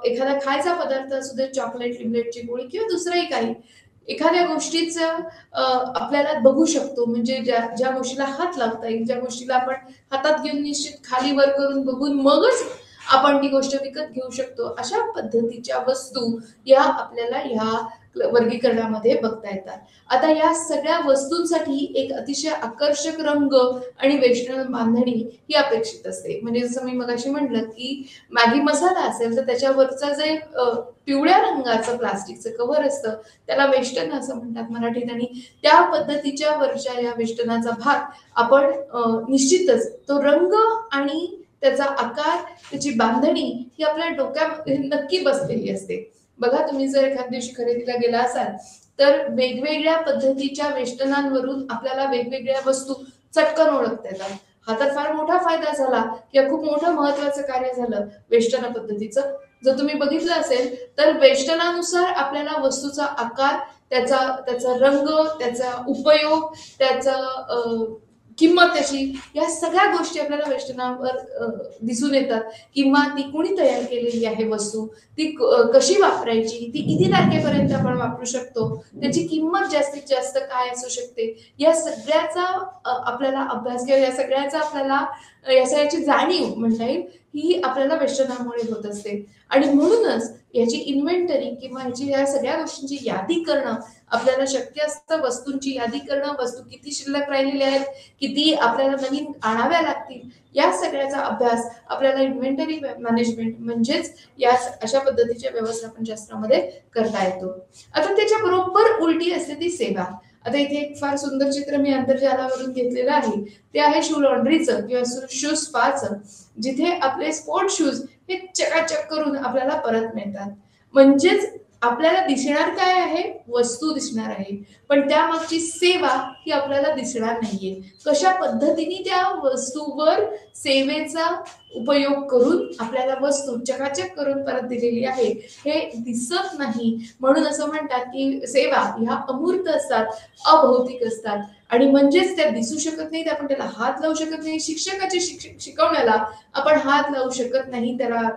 एखादा खायचा पदार्थ असू दे, चॉकलेट, लिमलेटची गोळी किंवा दुसरंही काही. एखाद्या गोष्टीचं आपल्याला बघू शकतो, म्हणजे ज्या गोष्टीला हात लावता येईल, ज्या गोष्टीला आपण हातात घेऊन निश्चित खाली वर करून बघून मगच आपण ती गोष्ट विकत घेऊ शकतो, अशा पद्धतीच्या वस्तू या आपल्याला ह्या वर्गीकरणामध्ये बघता येतात. आता या सगळ्या वस्तूंसाठी एक अतिशय आकर्षक रंग आणि वेष्टन बांधणी ही अपेक्षित असते. म्हणजे जसं मी मगाशी म्हटलं की मॅगी मसाला असेल तर त्याच्यावरचं जे पिवळ्या रंगाचं प्लास्टिकचं कव्हर असतं त्याला वेष्टन असं म्हणतात मराठीत, आणि त्या पद्धतीच्या वरच्या या वेष्टनाचा भाग आपण निश्चितच तो रंग आणि त्याचा आकार, त्याची बांधणी ही आपल्या डोक्यामध्ये नक्की बसलेली असते. बघा, तुम्ही जर एखाद्या दिवशी खरेदीला गेला असाल तर वेगवेगळ्या पद्धतीच्या वेष्टनांवरून आपल्याला वेगवेगळ्या वस्तू चटकन ओळखता येतात. हा तर फार मोठा फायदा झाला किंवा खूप मोठं महत्वाचं कार्य झालं वेष्टन पद्धतीचं. जर तुम्ही बघितलं असेल तर वेष्टनानुसार आपल्याला वस्तूचा आकार, त्याचा रंग, त्याचा उपयोग, त्याचा किंमत त्याची, या सगळ्या गोष्टी आपल्याला वेष्टनावर दिसून येतात. किंवा ती कोणी तयार केलेली आहे वस्तू, ती कशी वापरायची, ती किती तारखेपर्यंत आपण वापरू शकतो, त्याची किंमत जास्तीत जास्त काय असू शकते, या सगळ्याचा आपल्याला अभ्यास किंवा या सगळ्याचा आपल्याला या सगळ्याची जाणीव म्हणता येईल, ही आपल्याला वेष्टनामुळे होत असते. आणि म्हणूनच याची इन्व्हेंटरी किंवा ह्याची या सगळ्या गोष्टींची यादी करणं आपल्याला शक्य असतं. वस्तूंची यादी करणं, वस्तू किती शिल्लक राहिलेल्या आहेत, किती आपल्याला नवीन आणाव्या लागतील, या सगळ्याचा अभ्यास आपल्याला इन्व्हेंटरी मॅनेजमेंट म्हणजेच या अशा पद्धतीच्या व्यवस्थापन शास्त्रामध्ये करता येतो. आता त्याच्या बरोबर उलटी असते ती सेवा. आता इथे एक फार सुंदर चित्र मी आंतरजालावरून घेतलेलं आहे. ते आहे शू लॉन्ड्रीचं किंवा शूज स्पाचं, जिथे आपले स्पोर्ट शूज हे चकाचक करून आपल्याला परत मिळतात. म्हणजेच आपल्याला दिसणार काय आहे, वस्तू दिसणार आहे, पण त्यामागची सेवा ही आपल्याला दिसणार नाहीये. कशा पद्धतीने त्या वस्तूवर सेवेचा उपयोग करून आपल्याला वस्तू चकाचक करून परत दिलेली आहे हे दिसत नाही. म्हणून असं म्हणतात की सेवा ह्या अमूर्त असतात, अभौतिक असतात, आणि म्हणजेच त्या दिसू शकत नाहीत, आपण त्याला हात लावू शकत नाही. शिक्षकाच्या शिकवण्याला आपण हात लावू शकत नाही, त्याला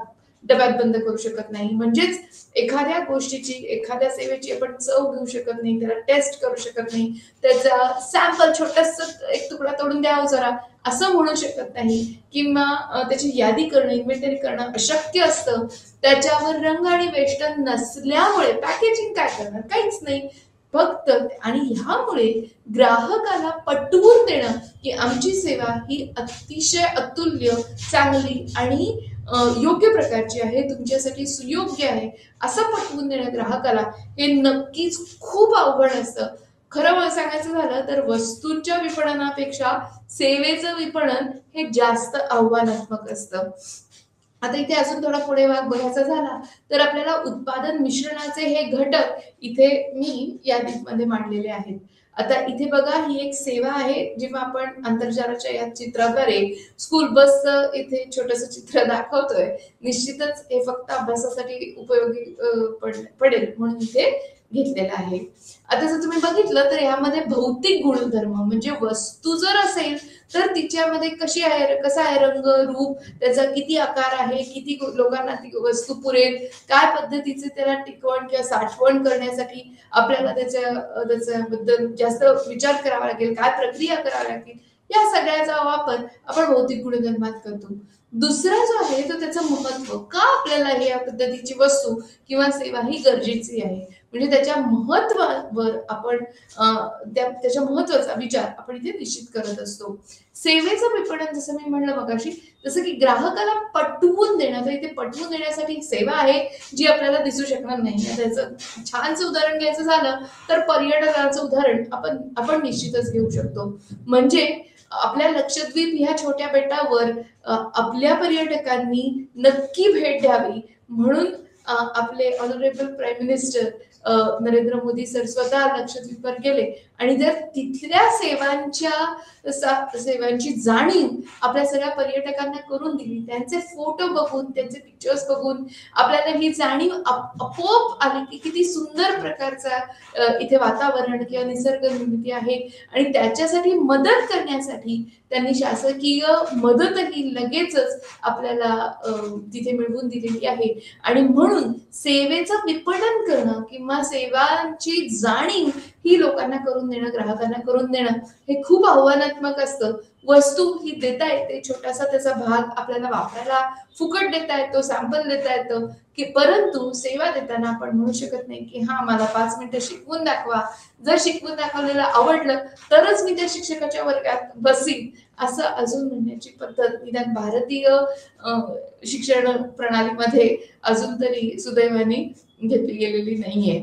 डब्यात बंद करू शकत नाही. म्हणजेच एखाद्या गोष्टीची, एखाद्या सेवेची आपण चव घेऊ शकत नाही, त्याला टेस्ट करू शकत नाही, त्याचा सॅम्पल छोटासा एक तुकडा तोडून द्यावा जरा असं म्हणू शकत नाही, किंवा त्याची यादी करणं, इन्व्हेंटरी करणं अशक्य असतं. त्याच्यावर रंग आणि वेष्टन नसल्यामुळे पॅकेजिंग काय करणार, काहीच नाही फक्त. आणि ह्यामुळे ग्राहकाला पटवून देणं की आमची सेवा ही अतिशय अतुल्य, चांगली आणि योग्य प्रकारची आहे, तुमच्यासाठी सुयोग्य आहे, असं पटवून देणं ग्राहकाला हे नक्कीच खूप अवघड असतं. खरं सांगायचं झालं तर वस्तूंच्या विपणनापेक्षा सेवेचं विपणन हे जास्त आव्हानात्मक असतं. आता इथे अजून थोडा पुढे भाग बघायचा झाला तर आपल्याला उत्पादन मिश्रणाचे हे घटक इथे मी यादीमध्ये मांडलेले आहेत. आता इथे बघा, ही एक सेवा आहे. जेव्हा आपण आंतरजालाच्या या चित्राद्वारे स्कूल बसचं इथे छोटंसं चित्र दाखवतोय, निश्चितच हे फक्त अभ्यासासाठी उपयोगी पडेल म्हणून इथे घेतलेलं आहे. आता जर तुम्ही बघितलं तर यामध्ये भौतिक गुणधर्म म्हणजे वस्तू जर असेल तर तिच्यामध्ये कशी आहे, कसा आहे रंग, रूप, त्याचा किती आकार आहे, किती लोकांना ती वस्तू पुरेल, काय पद्धतीचे त्याला टिकवण किंवा साठवण करण्यासाठी आपल्याला त्याच्याबद्दल जास्त विचार करावा लागेल, काय प्रक्रिया करावी लागेल, या सगळ्याचा वापर आपण भौतिक गुणधर्मात करतो. दुसरा जो आहे तो त्याचं महत्व, का आपल्याला या पद्धतीची वस्तू किंवा सेवा ही गरजेची आहे, म्हणजे त्याच्या महत्वावर आपण त्याच्या महत्वाचा विचार आपण इथे निश्चित करत असतो. सेवेचं विपणन जसं मी म्हणलं मगाशी, जसं की ग्राहकाला पटवून देणं, तर इथे पटवून देण्यासाठी सेवा आहे जी आपल्याला दिसू शकणार नाही. त्याचं छानसं उदाहरण घ्यायचं झालं तर पर्यटनाचं उदाहरण आपण निश्चितच घेऊ शकतो. म्हणजे आपल्या लक्षद्वीप ह्या छोट्या बेटावर आपल्या पर्यटकांनी नक्की भेट द्यावी म्हणून आपले honourable prime minister Narendra Modi sir स्वतः लक्षद्वीपवर गेले आणि जर तिथल्या सेवांची जाणीव आपल्या सगळ्या पर्यटकांना करून दिली, त्यांचे फोटो बघून, त्यांचे पिक्चर्स बघून आपल्याला ही जाणीव आपोआप आली की किती सुंदर प्रकारचा इथे वातावरण किंवा निसर्ग निर्मिती आहे. आणि त्याच्यासाठी मदत करण्यासाठी त्यांनी शासकीय मदतही लगेचच आपल्याला तिथे मिळवून दिलेली आहे. आणि म्हणून सेवेचं विपणन करणं किंवा सेवांची जाणीव ही लोकांना करून देणं, ग्राहकांना करून देणं हे खूप आव्हानात्मक असतं. वस्तू ही देता येते, छोटासा त्याचा भाग आपल्याला वापरायला फुकट देता येतो, सॅम्पल देता येतं, की परंतु सेवा देताना आपण म्हणू शकत नाही की हा मला 5 मिनिटं शिकवून दाखवा, जर शिकवून दाखवलेलं आवडलं तरच मी त्या शिक्षकाच्या वर्गात बसीन, असं अजून म्हणण्याची पद्धत निदान भारतीय शिक्षण प्रणालीमध्ये अजून तरी सुदैवाने घेतली गेलेली नाहीये.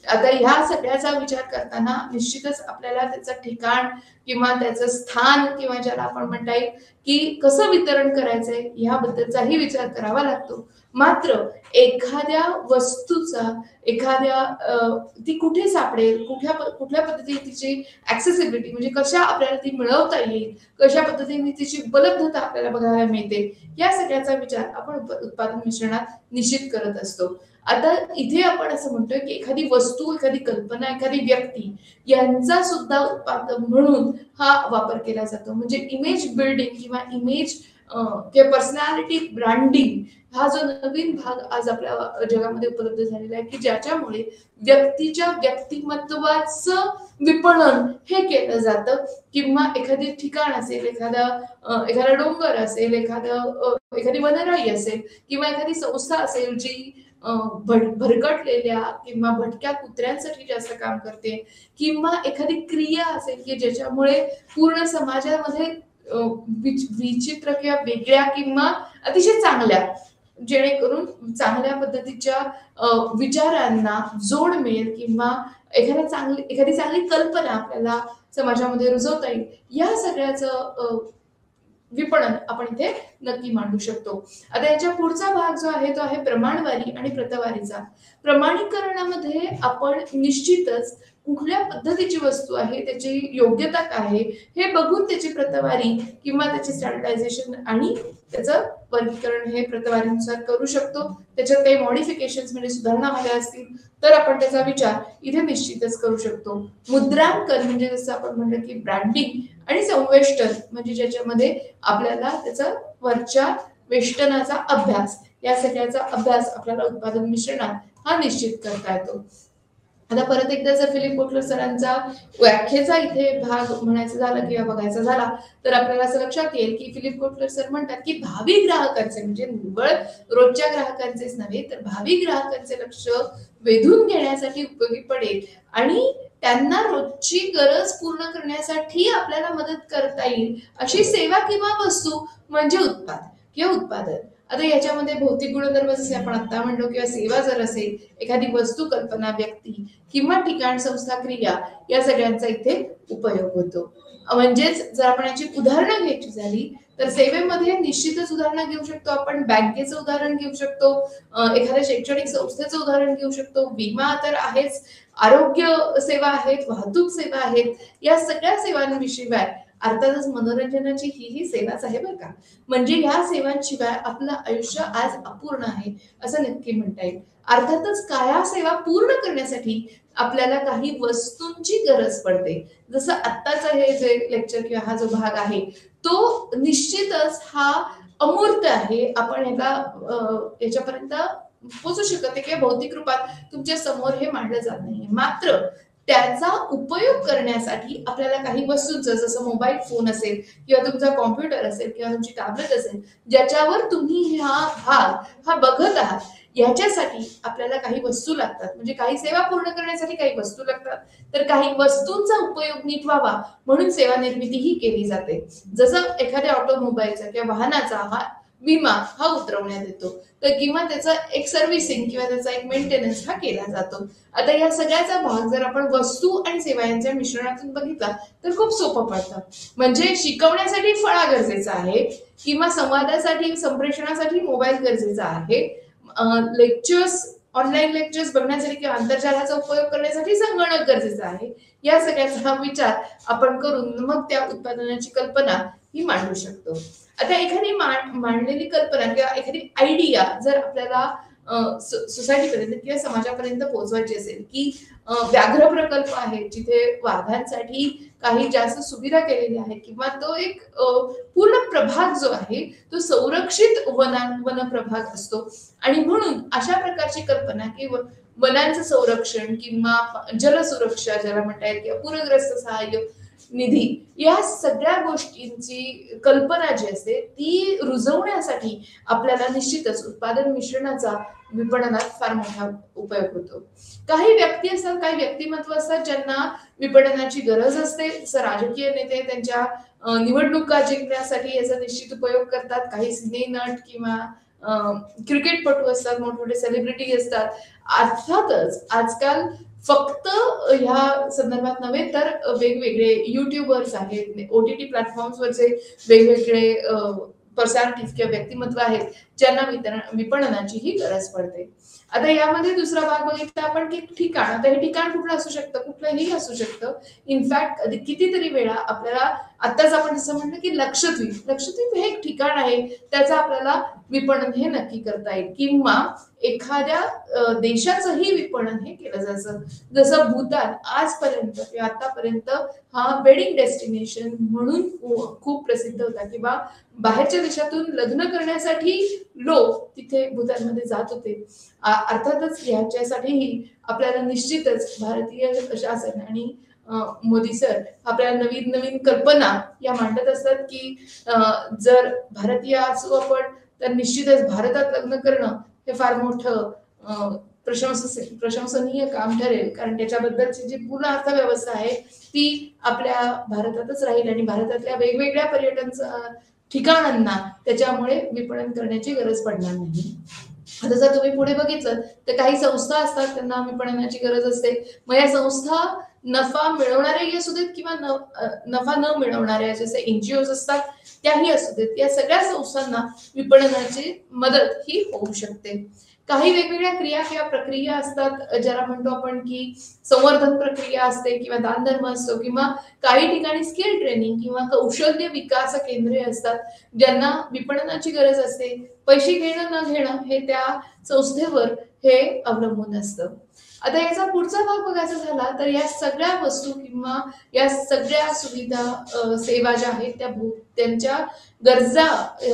आता ह्या सगळ्याचा विचार करताना निश्चितच आपल्याला त्याचं ठिकाण किंवा त्याचं स्थान किंवा ज्याला आपण म्हणता येईल की कसं वितरण करायचंय ह्याबद्दलचाही विचार करावा लागतो. मात्र एखाद्या वस्तूचा ती कुठे सापडेल, कुठल्या पद्धतीने तिची ऍक्सेसिबिलिटी म्हणजे कशा आपल्याला ती मिळवता येईल, कशा पद्धतीने तिची उपलब्धता आपल्याला बघायला मिळते, या सगळ्याचा विचार आपण उत्पादन मिश्रणात निश्चित करत असतो. आता इथे आपण असं म्हणतोय की एखादी वस्तू, एखादी कल्पना, एखादी व्यक्ती यांचा सुद्धा उत्पादन म्हणून हा वापर केला जातो. म्हणजे इमेज बिल्डिंग किंवा इमेज किंवा पर्सनॅलिटी ब्रँडिंग हा जो नवीन भाग आज आपल्या जगामध्ये उपलब्ध झालेला आहे की ज्याच्यामुळे व्यक्तीच्या व्यक्तिमत्वाचं विपणन हे केलं जातं. किंवा एखादी ठिकाण असेल, एखादा डोंगर असेल, एखादी वनराई असेल किंवा एखादी संस्था असेल जी भरकटलेल्या किंवा भटक्या कुत्र्यांसाठी जास्त काम करते किंवा एखादी क्रिया असेल की ज्याच्यामुळे पूर्ण समाजामध्ये विचित्र किंवा वेगळ्या किंवा अतिशय चांगल्या, जेणेकरून चांगल्या पद्धतीच्या विचारांना जोड मिळेल किंवा एखादी चांगली कल्पना आपल्याला समाजामध्ये रुजवता येईल, या सगळ्याचं विपणन आपण इथे नक्की मांडू शकतो. आता याच्या पुढचा भाग जो आहे तो आहे प्रमाणवारी आणि प्रतवारीचा. प्रमाणीकरणामध्ये आपण निश्चितच कुठल्या पद्धतीची वस्तू आहे, त्याची योग्यता काय आहे हे बघून त्याची प्रतवारी किंवा त्याची स्टँडर्डायझेशन आणि त्याचं वर्गीकरण हे प्रतवारीनुसार करू शकतो. त्याच्यात काही मॉडिफिकेशन्स म्हणजे सुधारणा हव्या असतील तर आपण त्याचा विचार इथे निश्चितच करू शकतो. मुद्रांकन म्हणजे जसं आपण म्हणलं की ब्रँडिंग आणि संवेष्टन म्हणजे ज्याच्यामध्ये आपल्याला त्याचा वरच्या वेष्टनाचा अभ्यास, या सगळ्याचा अभ्यास आपल्याला उत्पादन मिश्रणात हा निश्चित करता येतो. आता परत एकदा जर फिलिप कोटलर सरांचा व्याख्येचा इथे भाग म्हणायचा झाला किंवा बघायचा झाला तर आपल्याला असं लक्षात येईल की फिलिप कोटलर सर म्हणतात की भावी ग्राहकांचे म्हणजे निव्वळ रोजच्या ग्राहकांचेच नव्हे तर भावी ग्राहकांचे लक्ष वेधून घेण्यासाठी उपयोगी पडेल आणि त्यांना रोजची गरज पूर्ण करण्यासाठी आपल्याला मदत करता येईल अशी सेवा किंवा वस्तू म्हणजे उत्पादन. आता याच्यामध्ये भौतिक गुणधर्म जसे आपण आता म्हणलो किंवा सेवा जर असेल, एखादी वस्तू, कल्पना, व्यक्ती किंवा ठिकाण, संस्था, क्रिया या सगळ्यांचा इथे उपयोग होतो. म्हणजेच जर आपण याची उदाहरणं घ्यायची झाली तर सेवेमध्ये निश्चितच उदाहरणं घेऊ शकतो आपण. बँकेचं उदाहरण घेऊ शकतो, एखाद्या शैक्षणिक संस्थेचं उदाहरण घेऊ शकतो, विमा तर आहेच, आरोग्य सेवा आहेत, वाहतूक सेवा आहेत, या सगळ्या सेवांविषयी अर्थातच मनोरंजनाची ही सेवाच आहे बरं का. म्हणजे या सेवांशिवाय आपलं आयुष्य आज अपूर्ण आहे असं नक्की म्हणता येईल. अर्थातच काया सेवा पूर्ण करण्यासाठी आपल्याला काही वस्तूंची गरज पडते. जसं आत्ताचं हे जे लेक्चर किंवा हा जो भाग आहे तो निश्चितच हा अमूर्त आहे. आपण याच्यापर्यंत पोहोचू शकत नाही किंवा भौतिक रूपात तुमच्या समोर हे मांडलं जात नाही. मात्र त्याचा उपयोग करण्यासाठी आपल्याला काही वस्तूंचं, जसं मोबाईल फोन असेल किंवा तुमचा कॉम्प्युटर असेल किंवा तुमची टॅबलेट असेल ज्याच्यावर तुम्ही हा बघत आहात, याच्यासाठी आपल्याला काही वस्तू लागतात. म्हणजे काही सेवा पूर्ण करण्यासाठी काही वस्तू लागतात, तर काही वस्तूंचा उपयोग नीट व्हावा म्हणून सेवा निर्मिती ही केली जाते. जसं एखाद्या ऑटोमोबाईलचा किंवा वाहनाचा विमा हा उतरवण्यात येतो, तर किंवा त्याचा एक सर्व्हिसिंग किंवा त्याचा एक मेंटेनन्स हा केला जातो. आता या सगळ्याचा भाग जर आपण वस्तू आणि सेवा यांच्या मिश्रणातून बघितला तर खूप सोपं पडतं. म्हणजे शिकवण्यासाठी फळा गरजेचा आहे किंवा संवादासाठी, संप्रेषणासाठी मोबाईल गरजेचा आहे, ऑनलाईन लेक्चर्स बघण्यासाठी किंवा आंतरजालाचा उपयोग करण्यासाठी संगणक गरजेचा आहे. या सगळ्याचा विचार आपण करून मग त्या उत्पादनाची कल्पना ही मांडू शकतो. आता एखादी मांडलेली कल्पना किंवा एखादी आयडिया जर आपल्याला सोसायटीपर्यंत किंवा समाजापर्यंत पोहोचवायची असेल की व्याघ्र प्रकल्प आहे जिथे वाघांसाठी काही जास्त सुविधा केलेली आहे किंवा तो एक पूर्ण प्रभाग जो आहे तो संरक्षित वन प्रभाग असतो आणि म्हणून अशा प्रकारची कल्पना की वनांचं संरक्षण किंवा जलसुरक्षा ज्याला म्हणता येईल किंवा पूरग्रस्त सहाय्य निधी, या सगळ्या गोष्टींची कल्पना जी असते ती रुजवण्यासाठी आपल्याला निश्चितच उत्पादन मिश्रणाचा विपणनात फार मोठा उपयोग होतो. काही व्यक्ती असतात, काही व्यक्तिमत्व असतात ज्यांना विपणनाची गरज असते. जसं राजकीय नेते त्यांच्या निवडणुका जिंकण्यासाठी याचा निश्चित उपयोग करतात. काही सिने नट किंवा क्रिकेटपटू असतात, मोठमोठे सेलिब्रिटी असतात. अर्थातच आजकाल फक्त ह्या संदर्भात नव्हे तर वेगवेगळे युट्यूबर्स आहेत, OTT प्लॅटफॉर्म्सवरचे वेगवेगळे पर्सनॅलिटीज किंवा व्यक्तिमत्व आहेत ज्यांना विपणनाची ही गरज पडते. आता यामध्ये दुसरा भाग बघितला आपण की ठिकाण. आता हे ठिकाण कुठलं असू शकतं, कुठलंही असू शकतं. इनफॅक्ट कितीतरी वेळा आपल्याला आत्ताच आपण जसं म्हणलं की लक्षद्वीप हे एक ठिकाण आहे, त्याचा आपल्याला विपणन हे नक्की करता येईल. किंवा एखाद्या देशाचंही विपणन हे केलं जायचं. जसं भूतान आजपर्यंत किंवा आतापर्यंत हा वेडिंग डेस्टिनेशन म्हणून खूप प्रसिद्ध होता, किंवा बाहेरच्या देशातून लग्न करण्यासाठी लोक तिथे भूतानमध्ये जात होते. अर्थातच याच्यासाठीही आपल्याला निश्चितच भारतीय शासन आणि मोदी सर आपल्याला नवीन नवीन कल्पना या मांडत असतात, की जर भारतीय असू आपण तर निश्चितच भारतात लग्न करणं हे फार मोठं प्रशंसनीय काम ठरेल, कारण त्याच्याबद्दलची जी पूर्ण अर्थव्यवस्था आहे ती आपल्या भारतातच राहील आणि भारतातल्या वेगवेगळ्या पर्यटन ठिकाणांना त्याच्यामुळे विपणन करण्याची गरज पडणार नाही. आता जर तुम्ही पुढे बघितलं तर काही संस्था असतात, त्यांना विपणनाची गरज असते. मग या संस्था नफा मिळवणाऱ्याही असू देत किंवा नफा न मिळवणाऱ्या जसे एनजीओ असतात त्याही असू देत, या सगळ्या संस्थांना विपणनाची मदत ही होऊ शकते. काही वेगवेगळ्या क्रिया किंवा प्रक्रिया असतात, ज्याला म्हणतो आपण की संवर्धन प्रक्रिया असते किंवा दानधर्म असतो, किंवा काही ठिकाणी स्किल ट्रेनिंग किंवा कौशल्य विकास केंद्रे असतात ज्यांना विपणनाची गरज असते. पैसे घेणं न घेणं हे त्या संस्थेवर हे अवलंबून असतं. आता याचा पुढचा भाग बघायचा झाला तर या सगळ्या वस्तू किंवा या सगळ्या सुविधा सेवा ज्या आहेत त्या त्यांच्या गरजा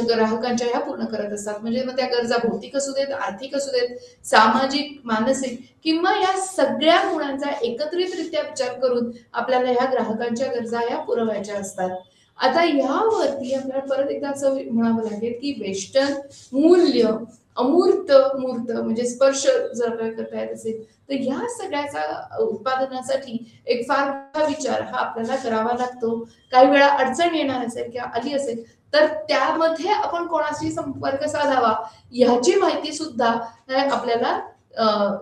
ग्राहकांच्या ह्या पूर्ण करत असतात. म्हणजे मग त्या गरजा भौतिक असू देत, आर्थिक असू देत, सामाजिक, मानसिक, किंवा या सगळ्या गुणांचा एकत्रितरित्या विचार करून आपल्याला ह्या ग्राहकांच्या गरजा ह्या पुरवायच्या असतात. आता ह्यावरती आपल्याला परत एकदा असं म्हणावं लागेल की वेस्टर्न मूल्य अमूर्त मूर्त म्हणजे स्पर्श जर आपल्याला करता येत असेल तर ह्या सगळ्याचा उत्पादनासाठी एक फार मोठा विचार हा आपल्याला करावा लागतो. काही वेळा अडचण येणार असेल किंवा आली असेल तर त्यामध्ये आपण कोणाशी संपर्क साधावा ह्याची माहिती सुद्धा आपल्याला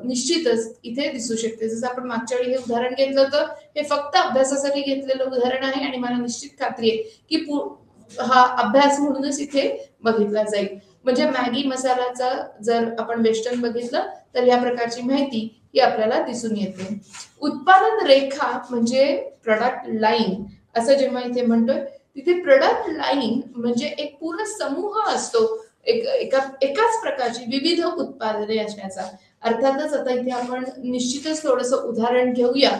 निश्चितच इथे दिसू शकते. जसं आपण मागच्या वेळी हे उदाहरण घेतलं होतं, हे फक्त अभ्यासासाठी घेतलेलं उदाहरण आहे आणि मला निश्चित खात्री आहे की हा अभ्यास म्हणूनच इथे बघितला जाईल. म्हणजे मॅगी मसालाचा जर आपण वेस्टर्न बघितलं तर या प्रकारची माहिती ही आपल्याला दिसून येते. उत्पादन रेखा म्हणजे प्रोडक्ट लाईन असं जेव्हा इथे म्हणतोय, तिथे प्रोडक्ट लाईन म्हणजे एक पूर्ण समूह असतो एकाच प्रकारची विविध उत्पादने असण्याचा. अर्थातच आता इथे आपण निश्चितच थोडंसं उदाहरण घेऊया.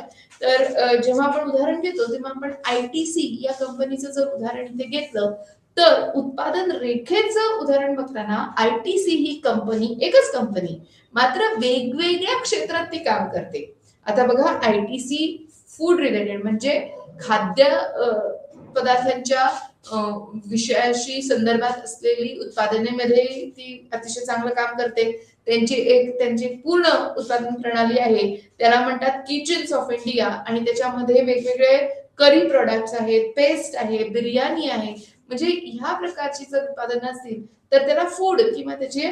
तर जेव्हा आपण उदाहरण घेतो तेव्हा आपण ITC या कंपनीचं जर उदाहरण इथे घेतलं तर उत्पादन रेखेचं उदाहरण बघताना ITC ही कंपनी एकच कंपनी मात्र वेगवेगळ्या क्षेत्रात ती काम करते. आता बघा ITC फूड रिलेटेड म्हणजे खाद्य पदार्थांच्या विषयाशी संदर्भात असलेली उत्पादनेमध्ये ती अतिशय चांगलं काम करते. त्यांची पूर्ण उत्पादन प्रणाली आहे, त्याला म्हणतात किचन्स ऑफ इंडिया, आणि त्याच्यामध्ये वेगवेगळे करी प्रोडक्ट्स आहेत, पेस्ट आहे, बिर्याणी आहे. म्हणजे ह्या प्रकारची जर उत्पादन असतील तर त्याला फूड किंवा त्याची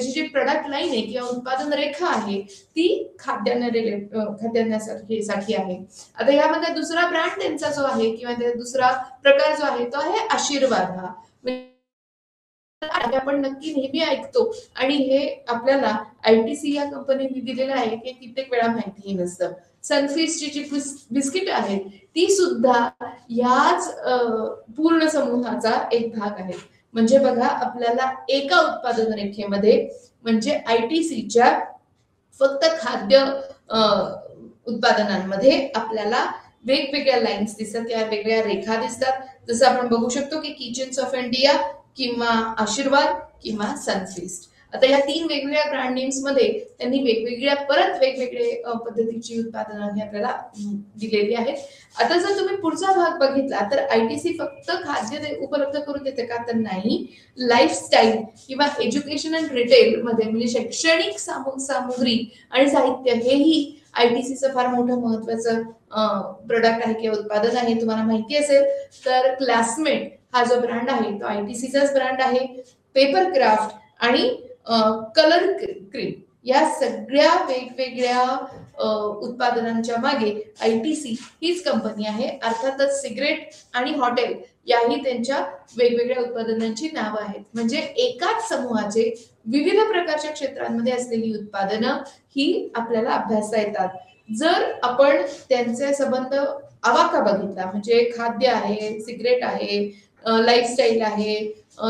जी प्रोडक्ट लाईन आहे किंवा उत्पादन रेखा आहे ती खाद्यान्नासाठी आहे. आता यामध्ये दुसरा ब्रँड त्यांचा जो आहे किंवा दुसरा प्रकार जो आहे तो आहे आशीर्वाद. हा आपण नक्की नेहमी ऐकतो आणि हे आपल्याला ITC या कंपनीने दिलेलं आहे हे कित्येक वेळा माहितीही नसतं. सनफिस्टची जी बिस्किट आहेत ती सुद्धा याच पूर्ण समूहाचा एक भाग आहे. म्हणजे बघा आपल्याला एका उत्पादन रेखेमध्ये म्हणजे ITCच्या फक्त खाद्य उत्पादनांमध्ये आपल्याला वेगवेगळ्या लाईन्स दिसतात, या वेगवेगळ्या रेखा दिसतात. जसं आपण बघू शकतो की किचन्स ऑफ इंडिया किंवा आशीर्वाद किंवा सनफिस्ट. आता या तीन वेगवेगळ्या ब्रँड नेम्स मध्ये त्यांनी परत वेगवेगळे पद्धतीची उत्पादनं आपल्याला दिलेली आहेत. आता जर तुम्ही पुढचा भाग बघितला तर ITC फक्त खाद्य उपलब्ध करून देते का, तर नाही. लाईफस्टाईल किंवा एज्युकेशन अँड रिटेल मध्ये म्हणजे शैक्षणिक सामुग्री आणि साहित्य हेही ITCचं फार मोठं महत्वाचं प्रोडक्ट आहे किंवा उत्पादन आहे. तुम्हाला माहिती असेल तर क्लासमेट हा जो ब्रँड आहे तो ITCचाच ब्रँड आहे. पेपर क्राफ्ट आणि कलर क्रीम या सगळ्या वेगवेगळ्या उत्पादनांच्या मागे ITC हीच कंपनी आहे. अर्थातच सिगरेट आणि हॉटेल याही त्यांच्या वेगवेगळ्या उत्पादनांची नावं आहेत. म्हणजे एकाच समूहाचे विविध प्रकारच्या क्षेत्रांमध्ये असलेली उत्पादनं ही आपल्याला अभ्यासता येतात. जर आपण त्यांचे संबंध आवाका बघितला म्हणजे खाद्य आहे, सिगरेट आहे, लाईफस्टाईल आहे,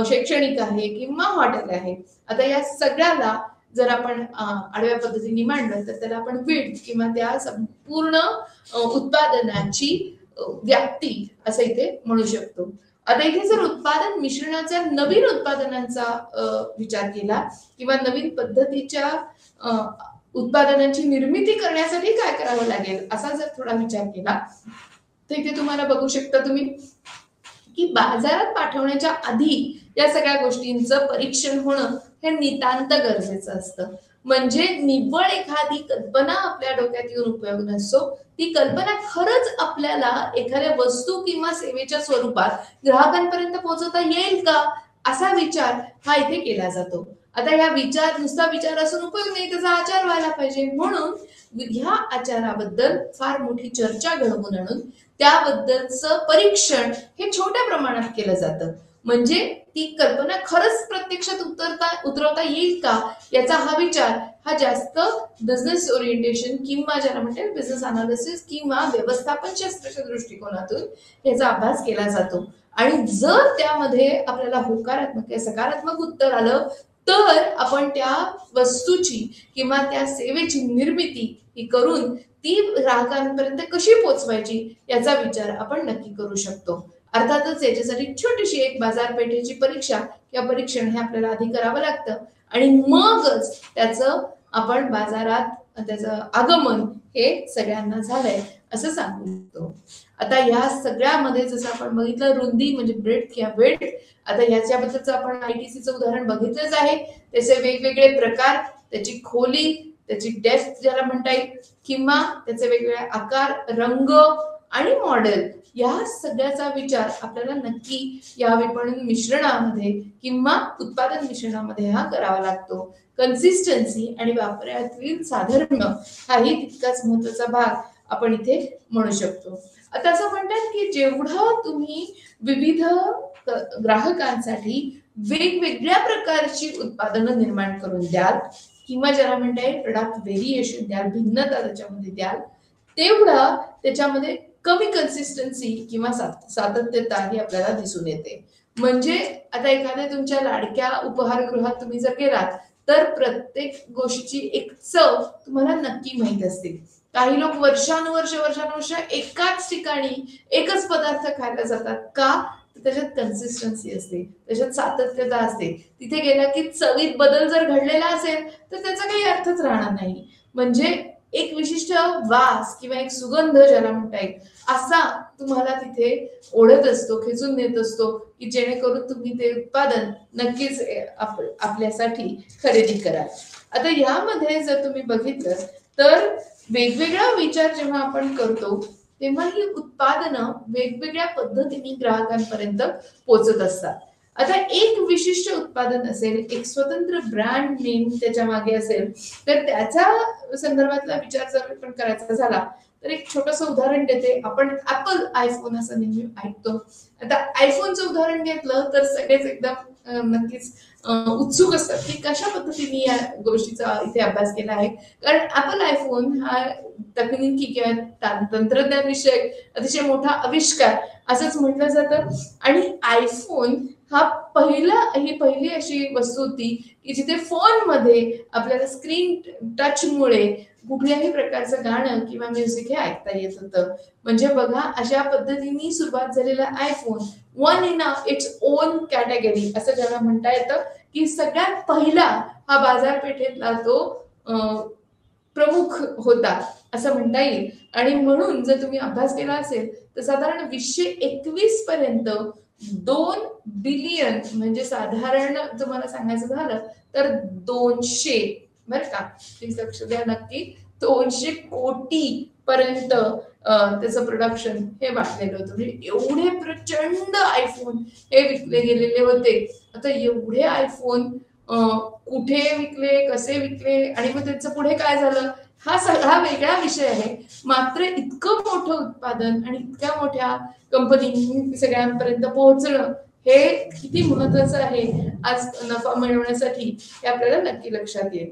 शैक्षणिक आहे किंवा हॉटेल आहे. आता या सगळ्याला जर आपण आडव्या पद्धतीने मांडलं तर त्याला आपण विड्थ किंवा त्या संपूर्ण उत्पादनाची व्याप्ती असं इथे म्हणू शकतो. आता इथे जर उत्पादन मिश्रणाचा नवीन उत्पादनांचा विचार केला किंवा नवीन पद्धतीच्या उत्पादनांची निर्मिती करण्यासाठी काय करावं लागेल असा जर थोडा विचार केला तर इथे तुम्हाला बघू शकता तुम्ही की बाजारात पाठवण्याच्या आधी या सगळ्या गोष्टींचं परीक्षण होणं हे नितांत गरजेचं असतं. म्हणजे निव्वळ एखादी कल्पना आपल्या डोक्यात येऊन उपयोग नसतो, ती कल्पना खरंच आपल्याला एखाद्या वस्तू किंवा सेवेच्या स्वरूपात ग्राहकांपर्यंत पोहोचवता येईल का असा विचार हा इथे केला जातो. आता या नुसता विचार असून उपयोग नाही, त्याचा आचार व्हायला पाहिजे. म्हणून ह्या आचाराबद्दल फार मोठी चर्चा घडवून आणून त्याबद्दलचं परीक्षण हे छोट्या प्रमाणात केलं जातं. म्हणजे ती कल्पना खरंच प्रत्यक्षात उतरवता येईल का याचा हा विचार हा जास्त बिझनेस ओरिएंटेशन किंवा ज्याला म्हणतात बिझनेस अनालिसिस किंवा व्यवस्थापन शास्त्राच्या दृष्टिकोनातून याचा अभ्यास केला जातो. आणि जर त्यामध्ये आपल्याला होकारात्मक किंवा सकारात्मक उत्तर आलं तर आपण त्या वस्तूची किंवा त्या सेवेची निर्मिती ही करून ती ग्राहकांपर्यंत कशी पोहोचवायची याचा विचार आपण नक्की करू शकतो. अर्थातच याच्यासाठी छोटीशी एक बाजारपेठेची परीक्षा किंवा परीक्षण हे आपल्याला आधी करावं लागतं आणि मगच त्याचं आपण बाजारात त्याचं आगमन हे सगळ्यांना झालंय असं सांगू शकतो. आता या सगळ्यामध्ये जसं आपण बघितलं रुंदी म्हणजे ब्रेड किंवा वेट, आता ह्याच्याबद्दलचं आपण आयटीसीचं उदाहरण बघितलंच आहे. त्याचे वेगवेगळे प्रकार, त्याची खोली, त्याची डेप्थ ज्याला म्हणता येईल किंवा त्याचे वेगवेगळे आकार, रंग आणि मॉडेल या सगळ्याचा विचार आपल्याला नक्की या विपणन मिश्रणामध्ये किंवा उत्पादन मिश्रणामध्ये हा करावा लागतो. कन्सिस्टन्सी आणि वापरातील साधर्म्य हाही तितकाच महत्वाचा भाग आपण इथे म्हणू शकतो. आता असं म्हणतात की जेवढं तुम्ही विविध ग्राहकांसाठी वेगवेगळ्या प्रकारची उत्पादनं निर्माण करून द्याल किंवा ज्याला म्हणता येईल प्रोडक्ट व्हेरिएशन द्याल, भिन्नता त्याच्यामध्ये द्याल, तेवढा त्याच्यामध्ये कमी कन्सिस्टन्सी किंवा सातत्यता ही आपल्याला दिसून येते. म्हणजे आता एखाद्या तुमच्या लाडक्या उपहारगृहात तुम्ही जर गेलात तर प्रत्येक गोष्टीची एक चव तुम्हाला नक्की माहित असते. काही लोक वर्षानुवर्ष एकाच ठिकाणी एकच पदार्थ खायला जातात का, त्याच्यात कन्सिस्टन्सी असते, त्याच्यात सातत्यता असते. तिथे गेला की चवीत बदल जर घडलेला असेल तर त्याचा काही अर्थच राहणार नाही. म्हणजे एक विशिष्ट वास किंवा एक सुगंध ज्याला म्हणता येईल असा तुम्हाला तिथे ओढत असतो, खेचून नेत असतो की जेणेकरून तुम्ही ते उत्पादन नक्कीच आपल्यासाठी खरेदी कराल. आता यामध्ये जर तुम्ही बघितलं तर वेगवेगळा विचार जेव्हा आपण करतो तेव्हा ही उत्पादनं वेगवेगळ्या पद्धतीने ग्राहकांपर्यंत पोहोचत असतात. आता एक विशिष्ट उत्पादन असेल, एक स्वतंत्र ब्रँड नेम त्याच्या मागे असेल तर त्याच्या संदर्भातला विचार जर आपण करायचा झाला तर एक छोटंसं उदाहरण देते. आपण ऍपल आयफोन असं नेहमी ऐकतो. आता आयफोनचं उदाहरण घेतलं तर सगळेच एकदम नक्कीच उत्सुक असतात की कशा पद्धतीने या गोष्टीचा इथे अभ्यास केला आहे. कारण ऍपल आयफोन हा तकनिकी किंवा तंत्रज्ञान विषयक अतिशय मोठा आविष्कार असंच म्हटलं जातं. आणि आयफोन हा ही पहिली अशी वस्तू होती की जिथे फोन मध्ये आपल्याला स्क्रीन टच मुळे कुठल्याही प्रकारचं गाणं किंवा म्युझिक हे ऐकता येत होतं. म्हणजे बघा अशा पद्धतीने सुरुवात झालेला iPhone one in its own category असं ज्याला म्हणता येतं की सगळ्यात पहिला हा बाजारपेठेतला तो प्रमुख होता असं म्हणता येईल. आणि म्हणून जर तुम्ही अभ्यास केला असेल तर साधारण 2021 पर्यंत 2 बिलियन म्हणजे साधारण तुम्हाला सांगायचं झालं तर 200 बरं का, प्लीज लक्ष द्या नक्की, 200 कोटी पर्यंत त्याचं प्रोडक्शन हे वाढलेलं होतं. म्हणजे एवढे प्रचंड आयफोन हे विकले गेलेले होते. आता एवढे आयफोन कुठे विकले, कसे विकले आणि मग त्याचं पुढे काय झालं हा सगळा वेगळा विषय आहे. मात्र इतकं मोठं उत्पादन आणि इतक्या मोठ्या कंपनी सगळ्यांपर्यंत पोहोचणं हे किती महत्वाचं आहे आज नफा मिळवण्यासाठी हे आपल्याला नक्की लक्षात येईल.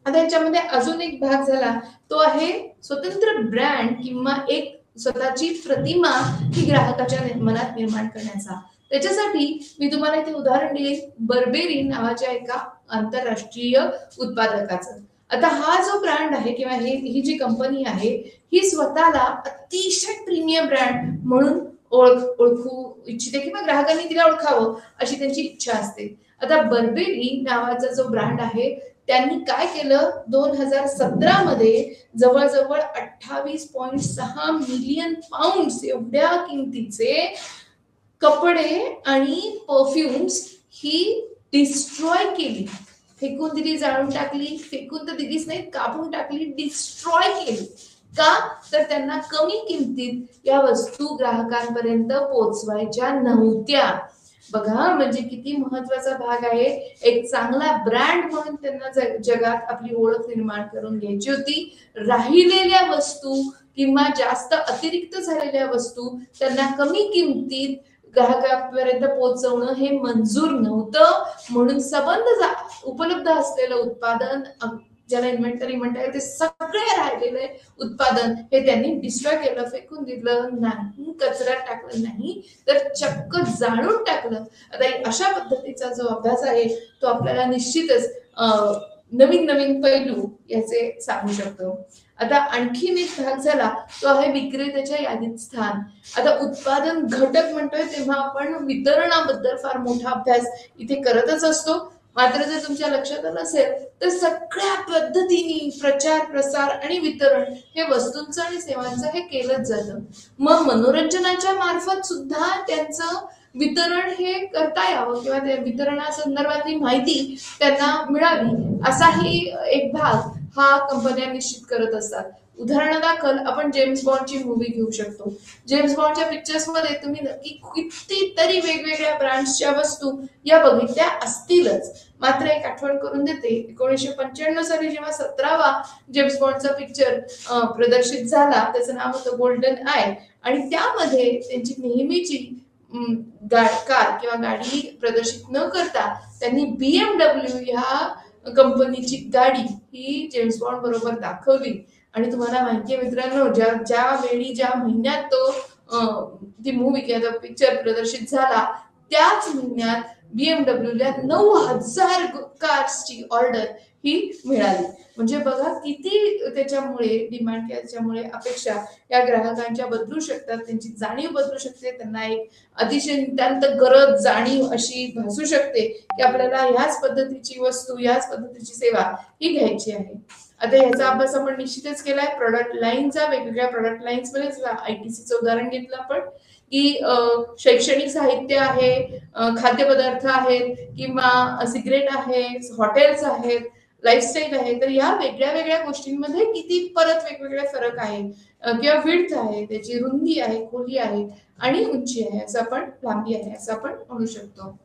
आता याच्यामध्ये अजून एक भाग झाला तो आहे स्वतंत्र ब्रँड किंवा एक स्वतःची प्रतिमा ही ग्राहकाच्या मनात निर्माण करण्याचा. त्याच्यासाठी मी तुम्हाला इथे उदाहरण दिले बर्बेरी नावाच्या एका आंतरराष्ट्रीय उत्पादकाचं. आता हा जो ब्रँड आहे किंवा ही जी कंपनी आहे ही स्वतःला अतिशय प्रीमियम ब्रँड म्हणून ओळखू इच्छिते किंवा ग्राहकांनी तिला ओळखावं अशी त्यांची इच्छा असते. आता बर्बेरी नावाचा जो ब्रँड आहे त्यांनी काय केलं, 2017 मध्ये जवळजवळ 28.6 मिलियन पाऊंड एवढ्या किमतीचे कपडे आणि परफ्युम्स ही डिस्ट्रॉय केली, फेकून दिली, जाळून टाकली. फेकून तर दिलीच नाही, कापून टाकली, डिस्ट्रॉय केली. का तर त्यांना कमी किमतीत या वस्तू ग्राहकांपर्यंत पोहोचवायच्या नव्हत्या. बघा म्हणजे किती महत्वाचा भाग आहे. एक चांगला ब्रँड म्हणून त्यांना जगात आपली ओळख निर्माण करून घ्यायची होती. राहिलेल्या वस्तू किंवा जास्त अतिरिक्त झालेल्या वस्तू त्यांना कमी किमतीत ग्राहकांपर्यंत पोहोचवणं हे मंजूर नव्हतं. म्हणून सबंध उपलब्ध असलेलं उत्पादन, ज्याला इन्व्हेंटरी म्हणता येईल, ते सगळे राहिलेले उत्पादन हे त्यांनी डिस्ट्रॉय केलं, फेकून दिलं नाही, कचऱ्यात टाकलं नाही, तर चक्क जाळून टाकलं. आता अशा पद्धतीचा जो अभ्यास आहे तो आपल्याला निश्चितच नवीन नवीन पैलू याचे सांगू शकतो. आता आणखीन एक भाग झाला तो आहे विक्रेत्याच्या यादीत स्थान. आता उत्पादन घटक म्हणतोय तेव्हा आपण वितरणाबद्दल फार मोठा अभ्यास इथे करतच असतो. मात्र जर तुमच्या लक्षात आलं असेल तर सगळ्या पद्धतीने प्रचार प्रसार आणि वितरण हे वस्तूंचं आणि सेवांचं हे केलंच जातं. मग मनोरंजनाच्या मार्फत सुद्धा त्यांचं वितरण हे करता यावं किंवा त्या वितरणासंदर्भातली माहिती त्यांना मिळावी असाही एक भाग हा कंपन्या निश्चित करत असतात. उदाहरणादाखल आपण जेम्स बॉन्डची मूवी घेऊ शकतो. जेम्स बॉन्डच्या पिक्चर्स मध्ये तुम्ही नक्की कितीतरी वेगवेगळ्या ब्रँड्सच्या वस्तू या बघितल्या असतीलच. मात्र एक आठवण करून देते, 1995 साली जेव्हा 17वा जेम्स बॉन्डचा पिक्चर प्रदर्शित झाला, त्याचं नाव होतं गोल्डन आय, आणि त्यामध्ये त्यांची नेहमीची कार किंवा गाडी प्रदर्शित न करता त्यांनी BMW ह्या कंपनीची गाडी ही जेम्स बॉन्ड बरोबर दाखवली. आणि तुम्हाला माहितीये मित्रांनो, ज्या वेळी ज्या महिन्यात तो ती मूवी किंवा पिक्चर प्रदर्शित झाला त्याच महिन्यात BMWला 9,000 कार्सची ऑर्डर ही मिळाली. म्हणजे बघा किती त्याच्यामुळे डिमांड किंवा त्याच्यामुळे अपेक्षा या ग्राहकांच्या बदलू शकतात, त्यांची जाणीव बदलू शकते, त्यांना एक अतिशय नितांत गरज जाणीव अशी भासू शकते की आपल्याला ह्याच पद्धतीची वस्तू, ह्याच पद्धतीची सेवा ही घ्यायची आहे. आता याचा अभ्यास आपण निश्चितच केलाय. प्रोडक्ट लाईनचा, वेगवेगळ्या प्रोडक्ट लाईन्स मध्ये ITCचं उदाहरण घेतलं आपण की शैक्षणिक साहित्य आहे, खाद्यपदार्थ आहेत किंवा सिगरेट आहे, हॉटेल्स आहेत, लाईफस्टाईल आहे. तर या वेगळ्या वेगळ्या गोष्टींमध्ये किती परत वेगवेगळे फरक आहे किंवा विड्थ आहे, त्याची रुंदी आहे, खोली आहे आणि उंची आहे, असं आपण लांबी आहे असं आपण म्हणू शकतो.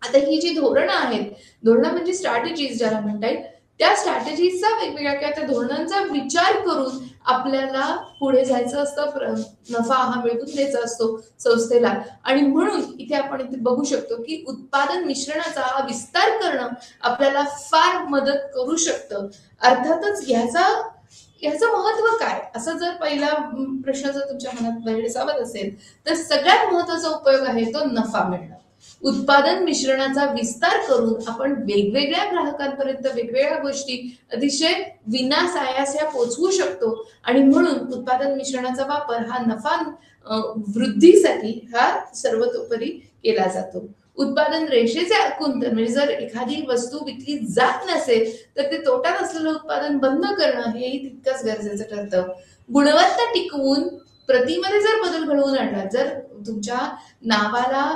आता ही जी धोरणं आहेत, धोरणं म्हणजे स्ट्रॅटेजीज ज्याला म्हणता येईल, त्या स्ट्रॅटेजीजचा वेगवेगळ्या किंवा त्या धोरणांचा विचार करून आपल्याला पुढे जायचं असतं, नफा हा मिळवून द्यायचा असतो संस्थेला. आणि म्हणून इथे आपण इथे बघू शकतो की उत्पादन मिश्रणाचा विस्तार करणं आपल्याला फार मदत करू शकतं. अर्थातच ह्याचं महत्व काय, असं जर पहिला प्रश्न जर तुमच्या मनात भेडसावत असेल तर सगळ्यात महत्वाचा उपयोग आहे तो नफा मिळणं. उत्पादन मिश्रणाचा विस्तार करून आपण वेगवेगळ्या ग्राहकांपर्यंत वेगवेगळ्या गोष्टी अतिशय विनासायास पोहोचवू शकतो. आणि म्हणून उत्पादन मिश्रणाचा वापर हा नफा वृद्धीसाठी हा सर्वतोपरी केला जातो. उत्पादन रेषेचे आकुंचन म्हणजे जर एखादी वस्तू विकली जात नसेल तर ते तोट्यात असलेलं उत्पादन बंद करणं हेही तितकंच गरजेचं ठरतं. गुणवत्ता टिकवून प्रतीमध्ये जर बदल घडवून आणला, जर तुमच्या नावाला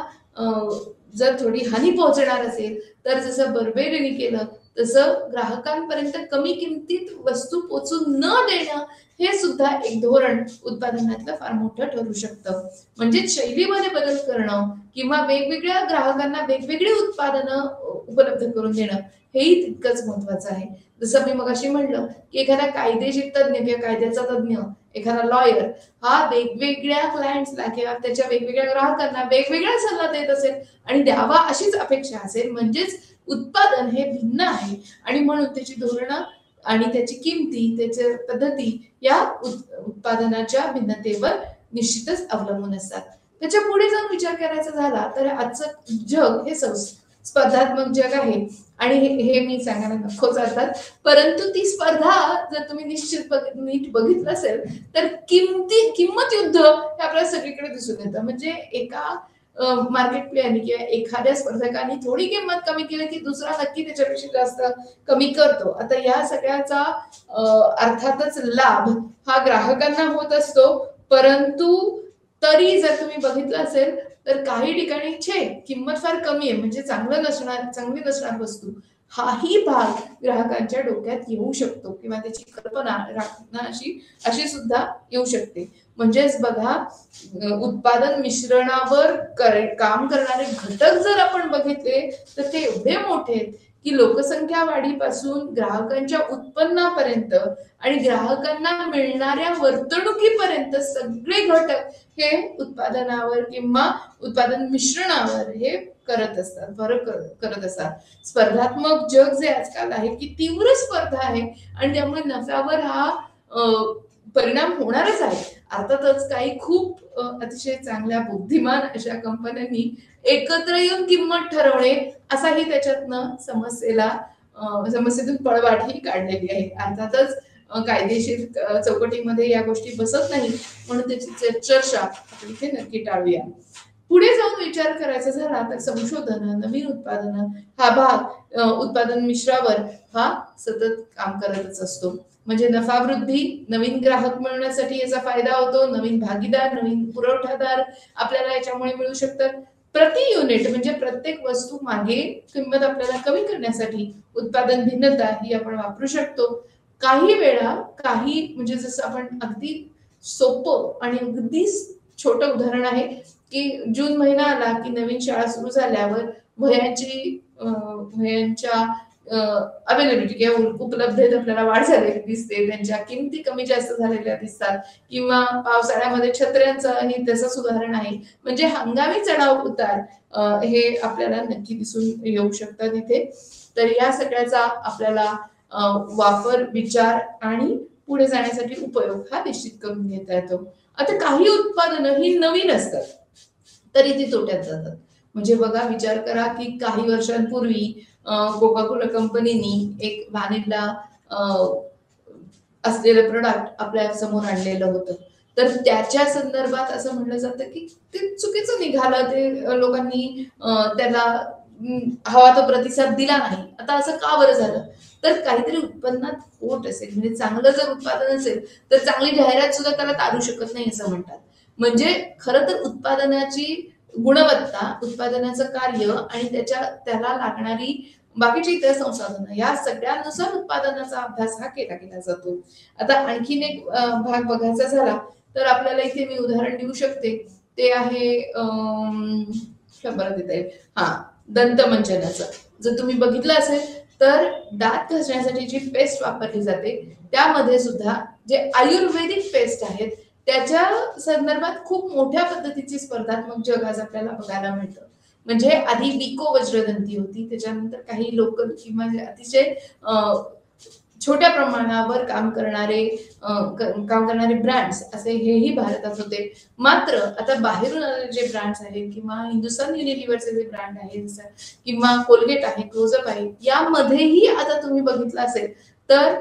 जर थोडी हानी पोहोचणार असेल तर जसं बर्बेरीने केलं तसं ग्राहकांपर्यंत कमी किमतीत वस्तू पोहोचून न देणं हे सुद्धा एक धोरण उत्पादनातलं फार मोठं ठरू शकतं. म्हणजे शैलीमध्ये बदल करणं किंवा वेगवेगळ्या ग्राहकांना वेगवेगळी उत्पादनं उपलब्ध करून देणं हेही तितकंच महत्वाचं आहे. जसं मी मगाशी म्हणलं की एखादा कायदेशीर तज्ञ किंवा कायद्याचा तज्ञ, एखादा लॉयर हा वेगवेगळ्या क्लायंट्सला किंवा त्याच्या वेगवेगळ्या ग्राहकांना वेगवेगळा सल्ला देत असेल आणि द्यावा अशीच अपेक्षा असेल, म्हणजेच उत्पादन हे भिन्न आहे आणि म्हणून त्याची धोरणं आणि त्याची किमती, त्याच्या पद्धती या उत्पादनाच्या भिन्नतेवर निश्चितच अवलंबून असतात. त्याच्या पुढे जाऊन विचार करायचा झाला तर आजचं जग हे स्पर्धात्मक जग आहे आणि हे मी सांगायला नकोच अर्थात, परंतु ती स्पर्धा जर तुम्ही नीट बघितलं असेल तर किंमत युद्ध हे आपल्याला सगळीकडे दिसून येतं. म्हणजे एका मार्केट प्लेअरनी किंवा एखाद्या स्पर्धकाने थोडी किंमत कमी केली की दुसरा नक्की त्याच्यापेक्षा जास्त कमी करतो. आता या सगळ्याचा अर्थातच लाभ हा ग्राहकांना होत असतो, परंतु तरी जर तुम्ही बघितलं असेल तर काही ठिकाणी किंमत फार कमी आहे म्हणजे चांगली नसणार वस्तू, हाही भाग ग्राहकांच्या डोक्यात येऊ शकतो किंवा त्याची कल्पना अशी सुद्धा येऊ शकते. म्हणजेच बघा, उत्पादन मिश्रणावर काम करणारे घटक जर आपण बघितले तर ते एवढे मोठे आहेत की लोकसंख्या वाढीपासून ग्राहकांच्या उत्पन्नापर्यंत आणि ग्राहकांना मिळणाऱ्या वर्तणुकीपर्यंत सगळे घटक हे उत्पादनावर किंवा उत्पादन मिश्रणावर हे करत असतात. स्पर्धात्मक जग जे आजकाल आहे की तीव्र स्पर्धा आहे आणि त्यामुळे नफ्यावर हा परिणाम होणारच आहे. अर्थातच काही खूप अतिशय चांगल्या बुद्धिमान अशा कंपन्यांनी एकत्र येऊन किंमत ठरवणे असाही त्याच्यातनं समस्येतून पळवाटही काढलेली आहे. अर्थातच कायदेशीर चौकटीमध्ये या गोष्टी बसत नाही म्हणून त्याची चर्चा आपण इथे नक्की टाळूया. पुढे जाऊन विचार करायचा झाला तर संशोधन, नवीन उत्पादन हा भाग उत्पादन मिश्रावर हा सतत काम करतच असतो. म्हणजे नफावृद्धी, नवीन ग्राहक मिळवण्यासाठी याचा फायदा होतो, नवीन भागीदार, नवीन पुरवठादार आपल्याला याच्यामुळे मिळू शकतात. प्रति युनिट म्हणजे प्रत्येक वस्तू मागे किंमत आपल्याला कमी करण्यासाठी उत्पादन भिन्नता ही आपण वापरू शकतो. काही वेळा म्हणजे जसं आपण अगदी सोपं आणि अगदी छोटं उदाहरण आहे की जून महिना आला की नवीन शाळा सुरू झाल्यावर वह्यांच्या अवेलेबिलिटी किंवा उपलब्धतेत आपल्याला वाढ झालेली दिसते, त्यांच्या किमती कमी जास्त झालेल्या दिसतात किंवा पावसाळ्यामध्ये छत्र्यांचंही तसंच उदाहरण आहे. म्हणजे हंगामी चढाव उतार हे आपल्याला नक्की दिसून येऊ शकतात इथे. तर या सगळ्याचा आपल्याला वापर, विचार आणि पुढे जाण्यासाठी उपयोग हा निश्चित करून घेता येतो. आता काही उत्पादनं ही नवीन असतात तरी ती तोट्यात जातात. म्हणजे बघा, विचार करा की काही वर्षांपूर्वी कोका कोला कंपनीनी एक व्हॅनिला असलेलं प्रोडक्ट आपल्या समोर आणलेलं होतं. तर त्याच्या संदर्भात असं म्हटलं जातं की ते चुकीचं निघालं, ते लोकांनी त्याला हवा तो प्रतिसाद दिला नाही. आता असं का बरं झालं? तर काहीतरी उत्पन्नात खोट असेल. म्हणजे चांगलं जर उत्पादन असेल तर चांगली जाहिरात सुद्धा त्याला तारू शकत नाही असं म्हणतात. म्हणजे खरं तर उत्पादनाची गुणवत्ता, उत्पादनाचं कार्य आणि त्याला लागणारी बाकीची इतर संसाधनं या सगळ्यांनुसार उत्पादनाचा अभ्यास हा केला जातो. आता आणखीन एक भाग बघायचा झाला तर आपल्याला इथे मी उदाहरण देऊ शकते. ते आहे दंतमंजनाचं. जर तुम्ही बघितलं असेल तर दात घासण्यासाठी जी पेस्ट वापरली जाते त्यामध्ये सुद्धा जे आयुर्वेदिक पेस्ट आहेत त्याच्या संदर्भात खूप मोठ्या पद्धतीची स्पर्धात्मक जग आज आपल्याला बघायला मिळतं. म्हणजे आधी विको वज्रदंती होती, त्याच्यानंतर काही लोकल किंवा अतिशय छोट्या प्रमाणावर काम करणारे ब्रँड्स असे हेही भारतात होते. मात्र आता बाहेरून आलेले जे ब्रँड्स आहेत किंवा हिंदुस्तान युनिलिव्हरचे जे ब्रँड आहेत किंवा कोलगेट आहे, क्लोजअप आहे, यामध्येही आता तुम्ही बघितलं असेल तर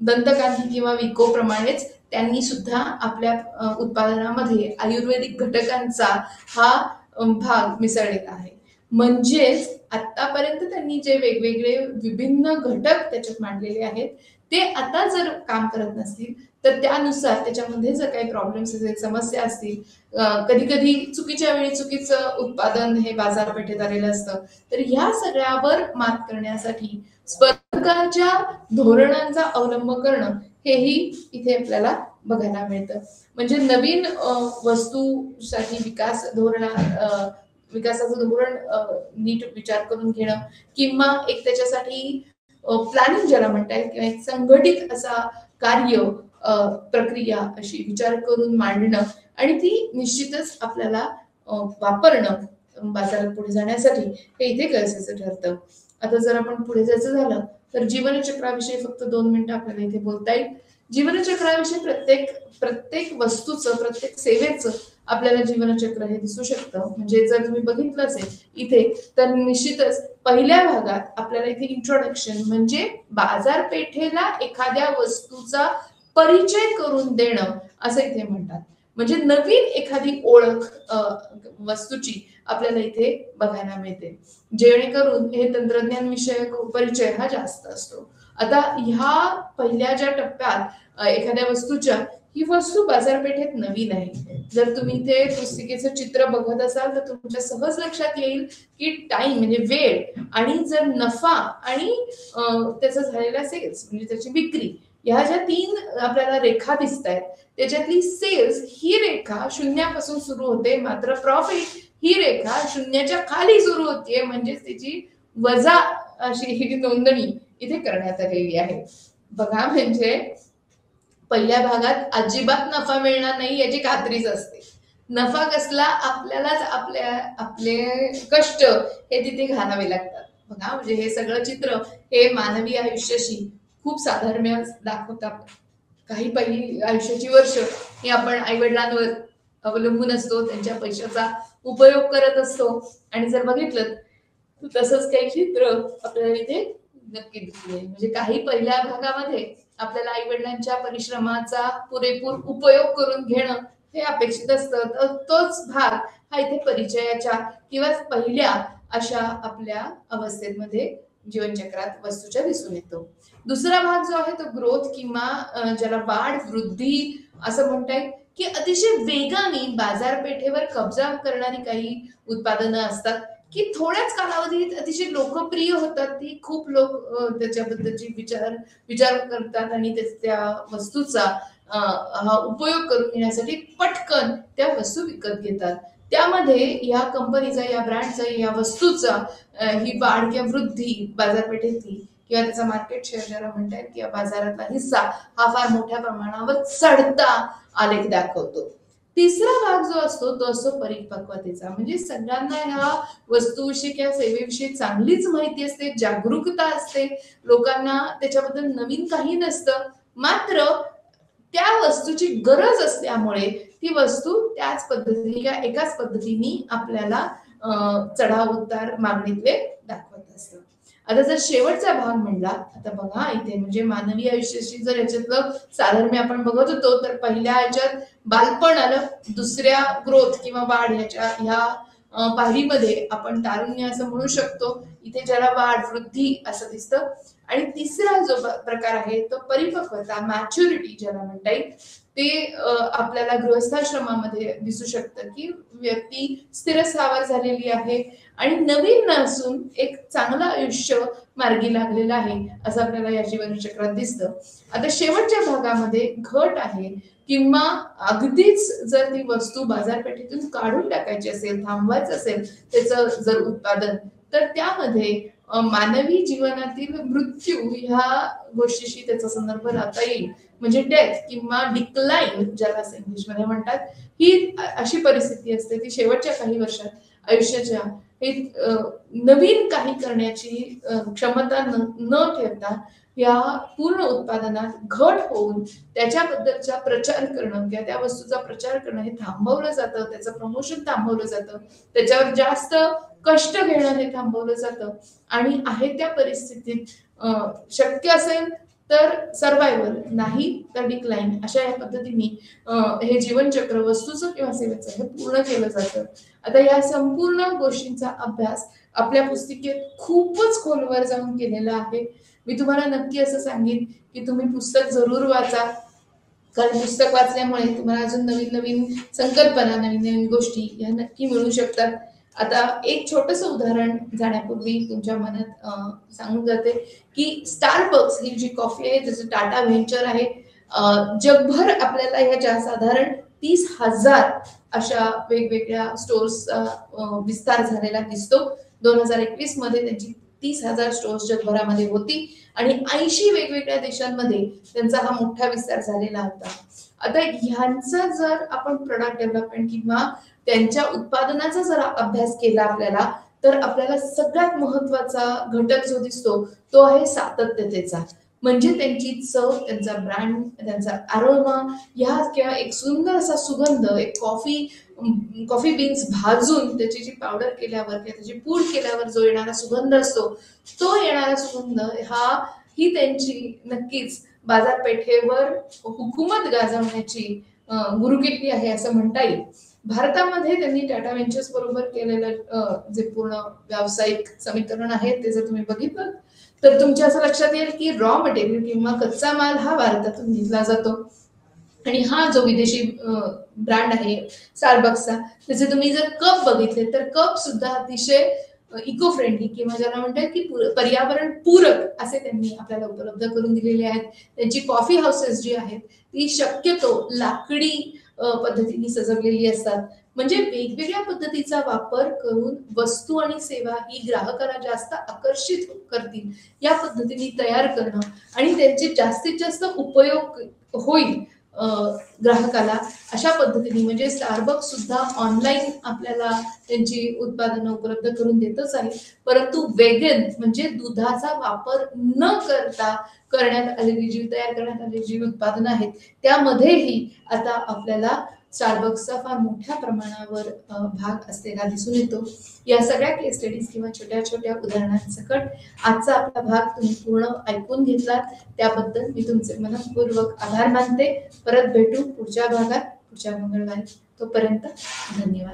दंतकांती किंवा विको प्रमाणेच त्यांनी सुद्धा आपल्या उत्पादनामध्ये आयुर्वेदिक घटकांचा हा भाग मिसळलेला आहे. म्हणजेच आतापर्यंत त्यांनी जे वेगवेगळे विभिन्न घटक त्याच्यात मांडलेले आहेत ते आता जर काम करत नसतील तर त्यानुसार त्याच्यामध्ये जर काही प्रॉब्लेम्स असतील, समस्या असतील, कधी कधी चुकीच्या वेळी चुकीचं उत्पादन हे बाजारपेठेत आलेलं असतं, तर ह्या सगळ्यावर मात करण्यासाठी स्पर्धकांच्या धोरणांचा अवलंब करणं हेही इथे आपल्याला बघायला मिळतं. म्हणजे नवीन वस्तूसाठी विकासाचं धोरण नीट विचार करून घेणं किंवा एक त्याच्यासाठी प्लॅनिंग ज्याला म्हणता येईल किंवा एक संघटित असा कार्य प्रक्रिया अशी विचार करून मांडणं आणि ती निश्चितच आपल्याला वापरणं बाजारात पुढे जाण्यासाठी हे इथे गरजेचं ठरतं. आता जर आपण पुढे जायचं झालं तर जीवनचक्राविषयी फक्त 2 मिनिटं आपल्याला इथे बोलता येईल. जीवनचक्राविषयी प्रत्येक वस्तूचं, प्रत्येक सेवेचं आपल्याला जीवनचक्र हे दिसू शकतं. म्हणजे जर तुम्ही बघितलं असेल इथे तर निश्चितच पहिल्या भागात आपल्याला इथे इंट्रोडक्शन म्हणजे बाजारपेठेला एखाद्या वस्तूचा परिचय करून देणं असं इथे म्हणतात. म्हणजे नवीन एखादी ओळख वस्तूची आपल्याला इथे बघायला मिळते, जेणेकरून हे तंत्रज्ञान विषयक परिचय हा जास्त असतो. आता ह्या पहिल्या ज्या टप्प्यात एखाद्या वस्तूच्या ही वस्तू बाजारपेठेत नवीन आहे. जर तुम्ही ते पुस्तिकेचं चित्र बघत असाल तर तुमच्या सहज लक्षात येईल की टाइम म्हणजे वेळ आणि जर नफा आणि त्याचा झालेला सेल्स म्हणजे त्याची विक्री, ह्या ज्या 3 आपल्याला रेखा दिसत आहेत त्याच्यातली सेल्स ही रेखा शून्यापासून सुरू होते, मात्र प्रॉफिट ही रेखा शून्याच्या खाली सुरू होते, म्हणजे त्याची वजा अशी ही नोंदणी इथे करण्यात आलेली आहे. बघा म्हणजे पहिल्या भागात अजिबात नफा मिळणार नाही याची खात्रीच असते. नफा कसला आपल्यालाच आपले कष्ट हे तिथे घालावे लागतात. बघा म्हणजे हे सगळं चित्र हे मानवी आयुष्याशी खूप साधर्म्य दाखवतात. काही पहिली आयुष्याची वर्ष ही आपण आई वडिलांवर अवलंबून असतो, त्यांच्या पैशाचा उपयोग करत असतो आणि जर बघितलं तसंच काही चित्र आपल्याला इथे नक्की दिसले. म्हणजे काही पहिल्या भागामध्ये आपल्याला आई वडिलांच्या परिश्रमाचा पुरेपूर उपयोग करून घेणं हे अपेक्षित असतं, तर तोच भाग हा इथे परिचयाच्या किंवा पहिल्या अशा आपल्या अवस्थेमध्ये जीवनचक्रात वस्तूच्या दिसून येतो. दुसरा भाग जो आहे तो ग्रोथ किंवा ज्याला वाढ वृद्धी असं म्हणता येईल, की अतिशय वेगाने बाजारपेठेवर कब्जा करणारी काही उत्पादनं असतात की थोड्याच कालावधीत अतिशय लोकप्रिय होतात. ती खूप लोक त्याच्याबद्दलची विचार करतात आणि त्या वस्तूचा हा उपयोग करून घेण्यासाठी पटकन त्या वस्तू विकत घेतात. त्यामध्ये या कंपनीचा, या ब्रँडचा, या वस्तूचा ही वाढ किंवा वृद्धी बाजारपेठेतली किंवा त्याचा मार्केट शेअर ज्याला म्हणतात किंवा बाजारातला हिस्सा हा फार मोठ्या प्रमाणावर चढता आलेख दाखवतो. तिसरा भाग जो असतो तो असतो परिपक्वतेचा. म्हणजे सगळ्यांना ह्या वस्तूविषयी किंवा सेवेविषयी चांगलीच माहिती असते, जागरूकता असते, लोकांना त्याच्याबद्दल नवीन काही नसतं, मात्र त्या वस्तूची गरज असल्यामुळे ती वस्तू त्याच पद्धतीने किंवा एकाच पद्धतीने आपल्याला चढाव उतार मागणीतले दाखवत असतं. आता जर शेवटचा भाग म्हणला, आता बघा इथे म्हणजे मानवी आयुष्याशी जर याच्यातलं साधर्म्य आपण बघत होतो तर पहिल्या ह्याच्यात बालपण आलं, दुसऱ्या ग्रोथ किंवा वाढ ह्या पायरीमध्ये आपण तारुण्य असं म्हणू शकतो, इथे ज्याला वाढ वृद्धी असं दिसतं. आणि तिसरा जो प्रकार आहे तो परिपक्वता मॅच्युरिटी ज्याला म्हणता येईल, ते आपल्याला गृहस्थाश्रमामध्ये दिसू शकतं की व्यक्ती स्थिरस्थावर झालेली आहे आणि नवीन नसून एक चांगलं आयुष्य मार्गी लागलेलं आहे असं आपल्याला या जीवनचक्रात दिसतं. आता शेवटच्या भागामध्ये घट आहे किंवा अगदीच जर ती वस्तू बाजारपेठेतून काढून टाकायची असेल, थांबवायचं असेल त्याचं जर उत्पादन, तर त्यामध्ये मानवी जीवनातील मृत्यू ह्या गोष्टीशी त्याचा संदर्भ लावता येईल. म्हणजे डेथ किंवा डिक्लाइन ज्याला इंग्लिशमध्ये म्हणतात, ही अशी परिस्थिती असते ती शेवटच्या काही वर्षात आयुष्याच्या हे नवीन काही करण्याची क्षमता न ठेवता या पूर्ण उत्पादनात घट होऊन त्याच्याबद्दलचा प्रचार करणं किंवा त्या वस्तूचा प्रचार करणं हे थांबवलं जातं, त्याचं प्रमोशन थांबवलं जातं, त्याच्यावर जास्त कष्ट घेणं हे थांबवलं जातं आणि आहे त्या परिस्थितीत शक्य असेल तर सर्वायवल, नाही तर डिक्लाइन, अशा या पद्धतीने हे जीवनचक्र वस्तूचं किंवा सेवेचं हे पूर्ण केलं जातं. आता या संपूर्ण गोष्टींचा अभ्यास आपल्या पुस्तिकेत खूपच खोलवर जाऊन केलेला आहे. मी तुम्हाला नक्की असं सांगेन की तुम्ही पुस्तक जरूर वाचा, कारण पुस्तक वाचल्यामुळे तुम्हाला अजून नवीन नवीन संकल्पना, नवीन नवीन गोष्टी या नक्की मिळू शकतात. आता एक छोटस उदाहरण जाण्यापूर्वी तुमच्या मनात सांगून जाते की स्टारबक्स ही जी कॉफी आहे त्याचं टाटा व्हेंचर आहे, जगभर आपल्याला ह्याच्या साधारण 30,000 अशा वेगवेगळ्या स्टोर्सचा विस्तार झालेला दिसतो. 2021 मध्ये त्यांची 30,000 स्टोर्स जगभरामध्ये होती आणि 80 वेगवेगळ्या देशांमध्ये त्यांचा हा मोठा विस्तार झालेला होता. आता ह्यांचा जर आपण प्रोडक्ट डेव्हलपमेंट किंवा त्यांच्या उत्पादनाचा जर अभ्यास केला आपल्याला, तर आपल्याला सगळ्यात महत्वाचा घटक जो दिसतो तो आहे सातत्यतेचा. म्हणजे त्यांची चव, त्यांचा ब्रँड, त्यांचा अरोमा ह्या किंवा एक सुंदर असा सुगंध, एक कॉफी बीन्स भाजून त्याची जी पावडर केल्यावर किंवा त्याची पूड केल्यावर जो येणारा सुगंध असतो, तो येणारा सुगंध ही त्यांची नक्कीच बाजारपेठेवर हुकूमत गाजवण्याची गुरुकिल्ली आहे असं म्हणता येईल. भारतामध्ये त्यांनी टाटा व्हेंचर्स बरोबर केलेलं जे पूर्ण व्यावसायिक समीकरण आहे ते जर तुम्ही बघितलं तर तुमच्या असं लक्षात येईल की रॉ मटेरियल किंवा कच्चा माल हा भारतातून घेतला जातो आणि हा जो विदेशी ब्रँड आहे स्टारबक्सचा, त्याचे तुम्ही जर कप बघितले तर कप सुद्धा अतिशय इको फ्रेंडली किंवा ज्याला म्हणतात की पर्यावरण पूरक असे त्यांनी आपल्याला उपलब्ध करून दिलेले आहेत. त्यांची कॉफी हाऊसेस जी आहेत ती शक्यतो लाकडी पद्धतीने सजवलेली असतात. म्हणजे वेगवेगळ्या पद्धतीचा वापर करून वस्तू आणि सेवा ही ग्राहकाला जास्त आकर्षित करतील या पद्धतीने तयार करणं आणि त्यांचे जास्तीत जास्त उपयोग होईल ग्राहकाला अशा पद्धतीने, म्हणजे स्टारबक्स सुद्धा ऑनलाईन आपल्याला त्यांची उत्पादनं उपलब्ध करून देतच आहे, परंतु वेगन म्हणजे दुधाचा वापर न करता करण्यात आलेली तयार करण्यात आलेली जी उत्पादनं आहेत त्यामध्येही आता आपल्याला स्टारबक्सचा फार मोठ्या प्रमाणावर भाग असलेला दिसून येतो. या सगळ्या केस स्टडीज किंवा छोट्या छोट्या उदाहरणांसकट आजचा आपला भाग तुम्ही पूर्ण ऐकून घेतलात त्याबद्दल मी तुमचे मनपूर्वक आभार मानते. परत भेटू पुढच्या भागात पुढच्या मंगळवारी. तोपर्यंत धन्यवाद.